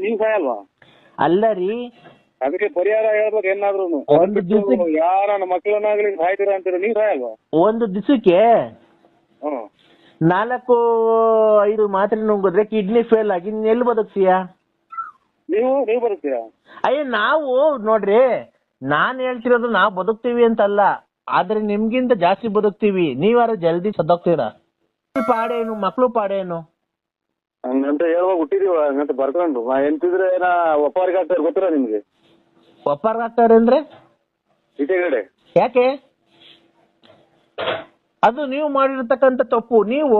ನೀವ್ ಸಾಯಲ್ವಾ? ಅಲ್ಲ ರೀ, ಅದಕ್ಕೆ ಪರಿಹಾರ ಹೇಳ್ಬೇಕು ಏನಾದ್ರು. ಒಂದು ದಿವಸ ಯಾರ ಮಕ್ಕಳನ್ನಾಗ್ಲಿ ಸಾಯ್ತೀರಾ ಅಂತೀರ, ನೀವ್ ಸಾಯಲ್ವಾ? ಒಂದು ದಿವಸಕ್ಕೆ 4-5 ಮಾತ್ರೆ ನುಂಗಿದ್ರೆ ಕಿಡ್ನಿ ಫೇಲ್ ಆಗಿ ನೀನ್ ಎಲ್ಲಿ ಬದುಕ್ತೀಯಾ? ನೀವು ಬರುತ್ತೀರಾ? ಅಯ್ಯ ನಾವು ನೋಡ್ರಿ, ನಾನ್ ಹೇಳ್ತಿರೋದು ನಾವು ಬದುಕ್ತೀವಿ ಅಂತಲ್ಲ, ಆದ್ರೆ ನಿಮ್ಗಿಂತ ಜಾಸ್ತಿ ಬದುಕ್ತೀವಿ. ನೀವಾರ ಜಲ್ದಿ ಸತ್ತೋಗ್ತೀರಾ. ಪಾಡೇನು, ಮಕ್ಳು ಪಾಡೇನು ಹಂಗಂತ ಹೇಳುವಾಗ ಹುಟ್ಟಿದೀವ, ಹಂಗಂತ ಬರ್ಕೊಂಡು ಎಂತಿದ್ರೆ ಏನ ಒಪ್ಪವರಿಗೆ ಆಗ್ತಾರೆ ಗೊತ್ತಿರ ನಿಮ್ಗೆ? ಒಪ್ಪಾರ್ಗಾಗ್ತಾರೆ ಅಂದ್ರೆ ಈಚೆಗಡೆ ಯಾಕೆ? ಅದು ನೀವು ಮಾಡಿರ್ತಕ್ಕಂಥ ತಪ್ಪು. ನೀವು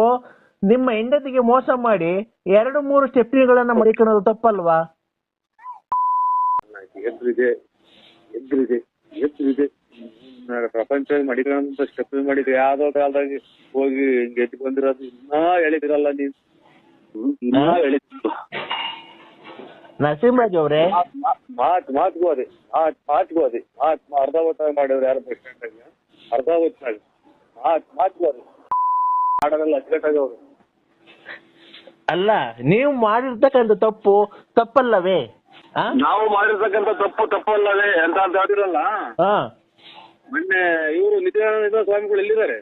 ನಿಮ್ಮ ಹೆಂಡತಿಗೆ ಮೋಸ ಮಾಡಿ 2-3 ಸ್ಟೆಪ್ನಿಗಳನ್ನ ಮಡಿಕೊಳ್ಳೋದು ತಪ್ಪಲ್ವಾ? ಎದ್ರಿದೆ ಪ್ರಪಂಚ ಮಡಿಕೊಂತ ಸ್ಟೆಪ್ ಮಾಡಿದ್ರೆ ಯಾವ್ದೋ ಕಾಲದಾಗಿ ಹೋಗಿ ಗೆದ್ದು ಬಂದಿರೋದು ಇನ್ನೂ ಹೇಳಿದಿರಲ್ಲ ನೀನ್. ನರಸಿಂಹರಾಜ್ ಅವ್ರೆ, ಮಾತ್ಗೂ ಅದೇ ಅರ್ಧ ಹೊತ್ತ ಮಾಡಿವ್ರು ಯಾರು ಬಸ್ ಸ್ಟ್ಯಾಂಡ್ ಅರ್ಧ ಹೊತ್ತಾಗ ಮಾತ್ಗೂ ಅದೇ ಆಡೋದಲ್ಲ ಅಚ್ಚುಕಟ್ಟಾಗಿ ಅವರು. ಅಲ್ಲ, ನೀವು ಮಾಡಿರ್ತಕ್ಕಂಥ ತಪ್ಪು ತಪ್ಪಲ್ಲವೇ? ನಾವು ಮಾಡಿರ್ತಕ್ಕಂಥ ತಪ್ಪಲ್ಲವೇ ಅಂತ ಹೇಳ್ತಿರಲ್ಲ. ಮೊನ್ನೆ ಇವರು ನಿತ್ಯಾನಂದ ಸ್ವಾಮಿಗಳು ಎಲ್ಲಿದ್ದಾರೆ?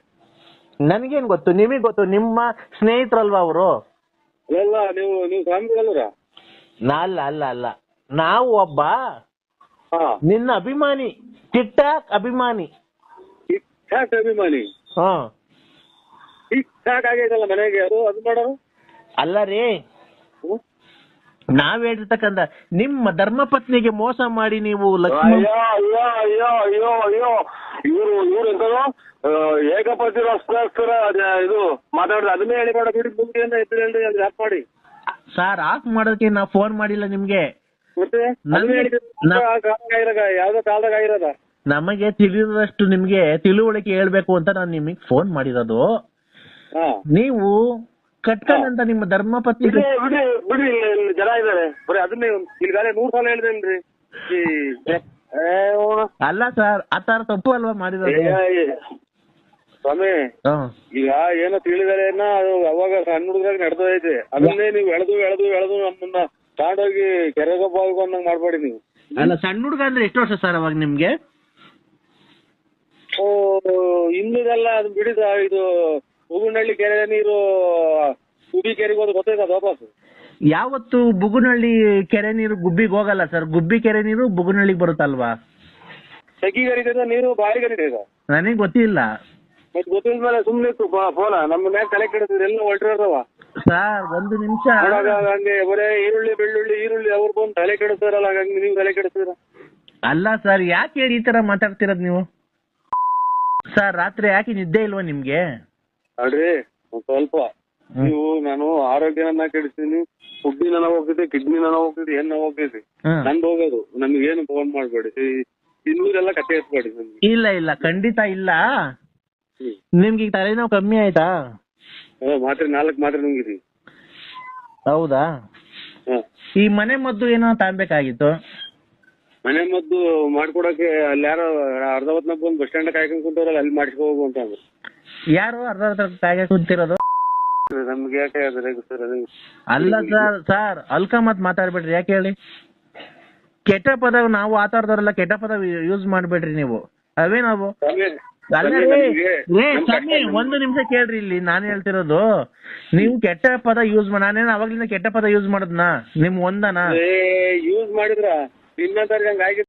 ನನ್ಗೇನ್ ಗೊತ್ತು, ನಿಮಗ್ ಗೊತ್ತು, ನಿಮ್ಮ ಸ್ನೇಹಿತರಲ್ವಾ ಅವರು? ಅಲ್ಲ, ನೀವು ಸ್ವಾಮಿಗಳಲ್ರ? ಅಲ್ಲ, ನಾವು ಒಬ್ಬ ನಿನ್ನ ಅಭಿಮಾನಿ, ಟಿಕ್ ಟಾಕ್ ಅಭಿಮಾನಿ. ಟಿಕ್ ಟಾಕ್ ಅಭಿಮಾನಿ? ಟಿಕ್ ಟಾಕ್ ಆಗೈತಲ್ಲ ಮನೆಗೆ, ಅದು ಮಾಡೋರು ಅಲ್ಲ ರೀ. ನಾವ್ ಹೇಳಿರ್ತಕ್ಕಂಥ ನಿಮ್ಮ ಧರ್ಮಪತ್ನಿಗೆ ಮೋಸ ಮಾಡಿ ನೀವು ಲಕ್ಷ್ಮಣ. ಅಯ್ಯೋ ಇವ್ರು ಎಂತದು ಏಕಪತಿರೋಸ್ಕರ ಇದು ಮಾತಾಡಿದ್ರೆ ಅದನ್ನೇ ಹೇಳಿ ಮಾಡೋ ಬಿಡಿ. ಮುಂದೆಯಿಂದ ಎದ್ದು ಹೇಳಿ ಅದು ಆಫ್ ಮಾಡಿ. ಸರ್, ಆಫ್ ಮಾಡೋದಕ್ಕೆ ನಾವು ಫೋನ್ ಮಾಡಿಲ್ಲ ನಿಮ್ಗೆ. ಮತ್ತೆ ಯಾವ್ದೋ ಕಾಲದಾಗ ಆಗಿರೋದ? ನಮಗೆ ತಿಳಿದಷ್ಟು ನಿಮ್ಗೆ ತಿಳುವಳಿಕೆ ಹೇಳ್ಬೇಕು ಅಂತ ನಾನು ನಿಮಗೆ ಫೋನ್ ಮಾಡಿರೋದು. ನೀವು ಕಟ್ಕೊಂಡಂತ ನಿಮ್ಮ ಧರ್ಮಪತ್ನಿ ಬಿಡಿ ಜನ ಇದಾರೆ ಬರೀ ಅದನ್ನೇ ಇಲ್ಲಿಗಾಲೆ 100 ಸಲ ಹೇಳಿದೇನ್ರಿ. ಅಲ್ಲ ಸರ್, ಆತರ ತಪ್ಪು ಅಲ್ವಾ ಮಾಡಿರೋದು? ಸ್ವಾಮಿ, ಈಗ ಏನೋ ತಿಳಿದಾರೆ ಅದು ಅವಾಗ ಸಣ್ಣ ಹುಡುಗರಾಗ ನಡೆದೈತೆ. ಅದನ್ನೇ ನೀವು ಎಳೆದು ನಮ್ಮನ್ನ ತಗೊಂಡೋಗಿ ಕೆರೆಗೊಬ್ಬ ಅನ್ನಂಗ್ ಮಾಡ್ಬೇಡಿ ನೀವು. ಅಲ್ಲ, ಸಣ್ಣ ಹುಡುಗ ಅಂದ್ರೆ ಎಷ್ಟು ವರ್ಷ ಸರ್ ಅವಾಗ ನಿಮ್ಗೆ? ಇನ್ನಿದೆಲ್ಲ ಅದು ಬಿಡಿದ. ಇದು ಬುಗುನಹಳ್ಳಿ ಕೆರೆ ನೀರು ಗುಬ್ಬಿ ಕೆರೆಗೆ ಹೋದ್ ಗೊತ್ತೈತ ಅದು ವಾಪಸ್? ಯಾವತ್ತು ಬುಗುನಹಳ್ಳಿ ಕೆರೆ ನೀರು ಗುಬ್ಬಿಗೆ ಹೋಗಲ್ಲ ಸರ್. ಗುಬ್ಬಿ ಕೆರೆ ನೀರು ಬುಗುನಹಳ್ಳಿಗೆ ಬರುತ್ತಲ್ವಾ? ಸೆಗಿ ಗರಿದ ನೀರು ಬಾರಿ ಗರಿದ? ನನಗೆ ಗೊತ್ತಿಲ್ಲ. ಮತ್ತೆ ಗೊತ್ತಿದ್ಮೇಲೆ ಸುಮ್ನೆ ಫೋನ ನಮ್ಮ ಮ್ಯಾಗ ತಲೆ ಕೆಡಿಸಿದ್ರೆ ಎಲ್ಲ ಹೊರಟಿರೋದವ. ಸರ್, ಒಂದು ನಿಮಿಷ. ಹಂಗೆ ಬರೇ ಈರುಳ್ಳಿ ಅವ್ರು ಬಂದು ತಲೆ ಕೆಡಿಸ್ತಾರಲ್ಲ, ಹಂಗಾಗಿ ನೀವು ತಲೆ ಕೆಡಿಸ್ತೀರ? ಅಲ್ಲ ಸರ್, ಯಾಕೆ ಹೇಳಿ ಈ ತರ ಮಾತಾಡ್ತಿರೋದು ನೀವು? ಸರ್, ರಾತ್ರಿ ಯಾಕೆ ನಿದ್ದೆ ಇಲ್ವಾ ನಿಮ್ಗೆ? ಅಡ್ರಿ ಒಂದ್ ಸ್ವಲ್ಪ ನೀವು, ನಾನು ಆರೋಗ್ಯನ ಕೆಡಿಸ್ತೀನಿ, ಫುಡ್ಡಿನ ಹೋಗ್ತೈತಿ, ಕಿಡ್ನಿನ ಹೋಗ್ತೈತಿ, ಏನ್ ಹೋಗ್ತೈತಿ, ನಂದು ಹೋಗೋದು. ನಮ್ಗೇನು ಫೋನ್ ಮಾಡ್ಬೇಡಿ, ಇನ್ನೂರೆಲ್ಲ ಕತೆ ಎತ್ಬೇಡಿ. ಇಲ್ಲ, ಖಂಡಿತ ಇಲ್ಲ. ನಿಮ್ಗೆ ಈಗ ತಲೆನೋವು ಕಮ್ಮಿ ಆಯ್ತಾ? ಮಾತ್ರೆ 4 ಮಾತ್ರೆ ನುಂಗಿದೀವಿ. ಹೌದಾ? ಈ ಮನೆ ಮದ್ದು ಏನೋ ತಗೊಬೇಕಾಗಿತ್ತು. ಮನೆ ಮದ್ದು ಮಾಡ್ಕೊಡಕ್ಕೆ ಅಲ್ಲಿ ಯಾರೋ ಅರ್ಧ ಹೊತ್ನಾಗ ಬಂದು ಬಸ್ ಸ್ಟ್ಯಾಂಡ್ ಕಾಯ್ಕೊಂಡ್ ಕುಂತವ್ರಲ್ಲ, ಅಲ್ಲಿ ಮಾಡಿಸ್ಕೊ ಹೋಗು ಅಂತ ಅಂದ್ರು. ಯಾರು ಅರ್ಧ ಕಾಯ್ಗೆ ಕುಂತಿರೋದು? ನಮ್ಗೆ ಯಾಕೆ ಸರ್ ಅದು? ಅಲ್ಲ ಸರ್, ಅಲ್ಕ ಮತ್ ಮಾತಾಡ್ಬೇಡ್ರಿ. ಯಾಕೆ ಹೇಳಿ? ಕೆಟ್ಟ ಪದ, ನಾವು ಆತಾಡ್ದವ್ರೆಲ್ಲ ಕೆಟ್ಟ ಪದ ಯೂಸ್ ಮಾಡ್ಬೇಡ್ರಿ ನೀವು. ಅವೇ ನಾವು ಒಂದು ನಿಮಿಷ ಕೇಳ್ರಿ, ಇಲ್ಲಿ ನಾನು ಹೇಳ್ತಿರೋದು. ನೀವು ಕೆಟ್ಟ ಪದ ಯೂಸ್ ಮಾಡಿ, ನಾನೇನು ಅವಾಗ್ಲಿಂದ ಕೆಟ್ಟ ಪದ ಯೂಸ್ ಮಾಡದ್ನಾ? ನಿಮ್ ಒಂದನಾ ಯೂಸ್ ಮಾಡಿದ್ರ ಇನ್ನೊಂದ್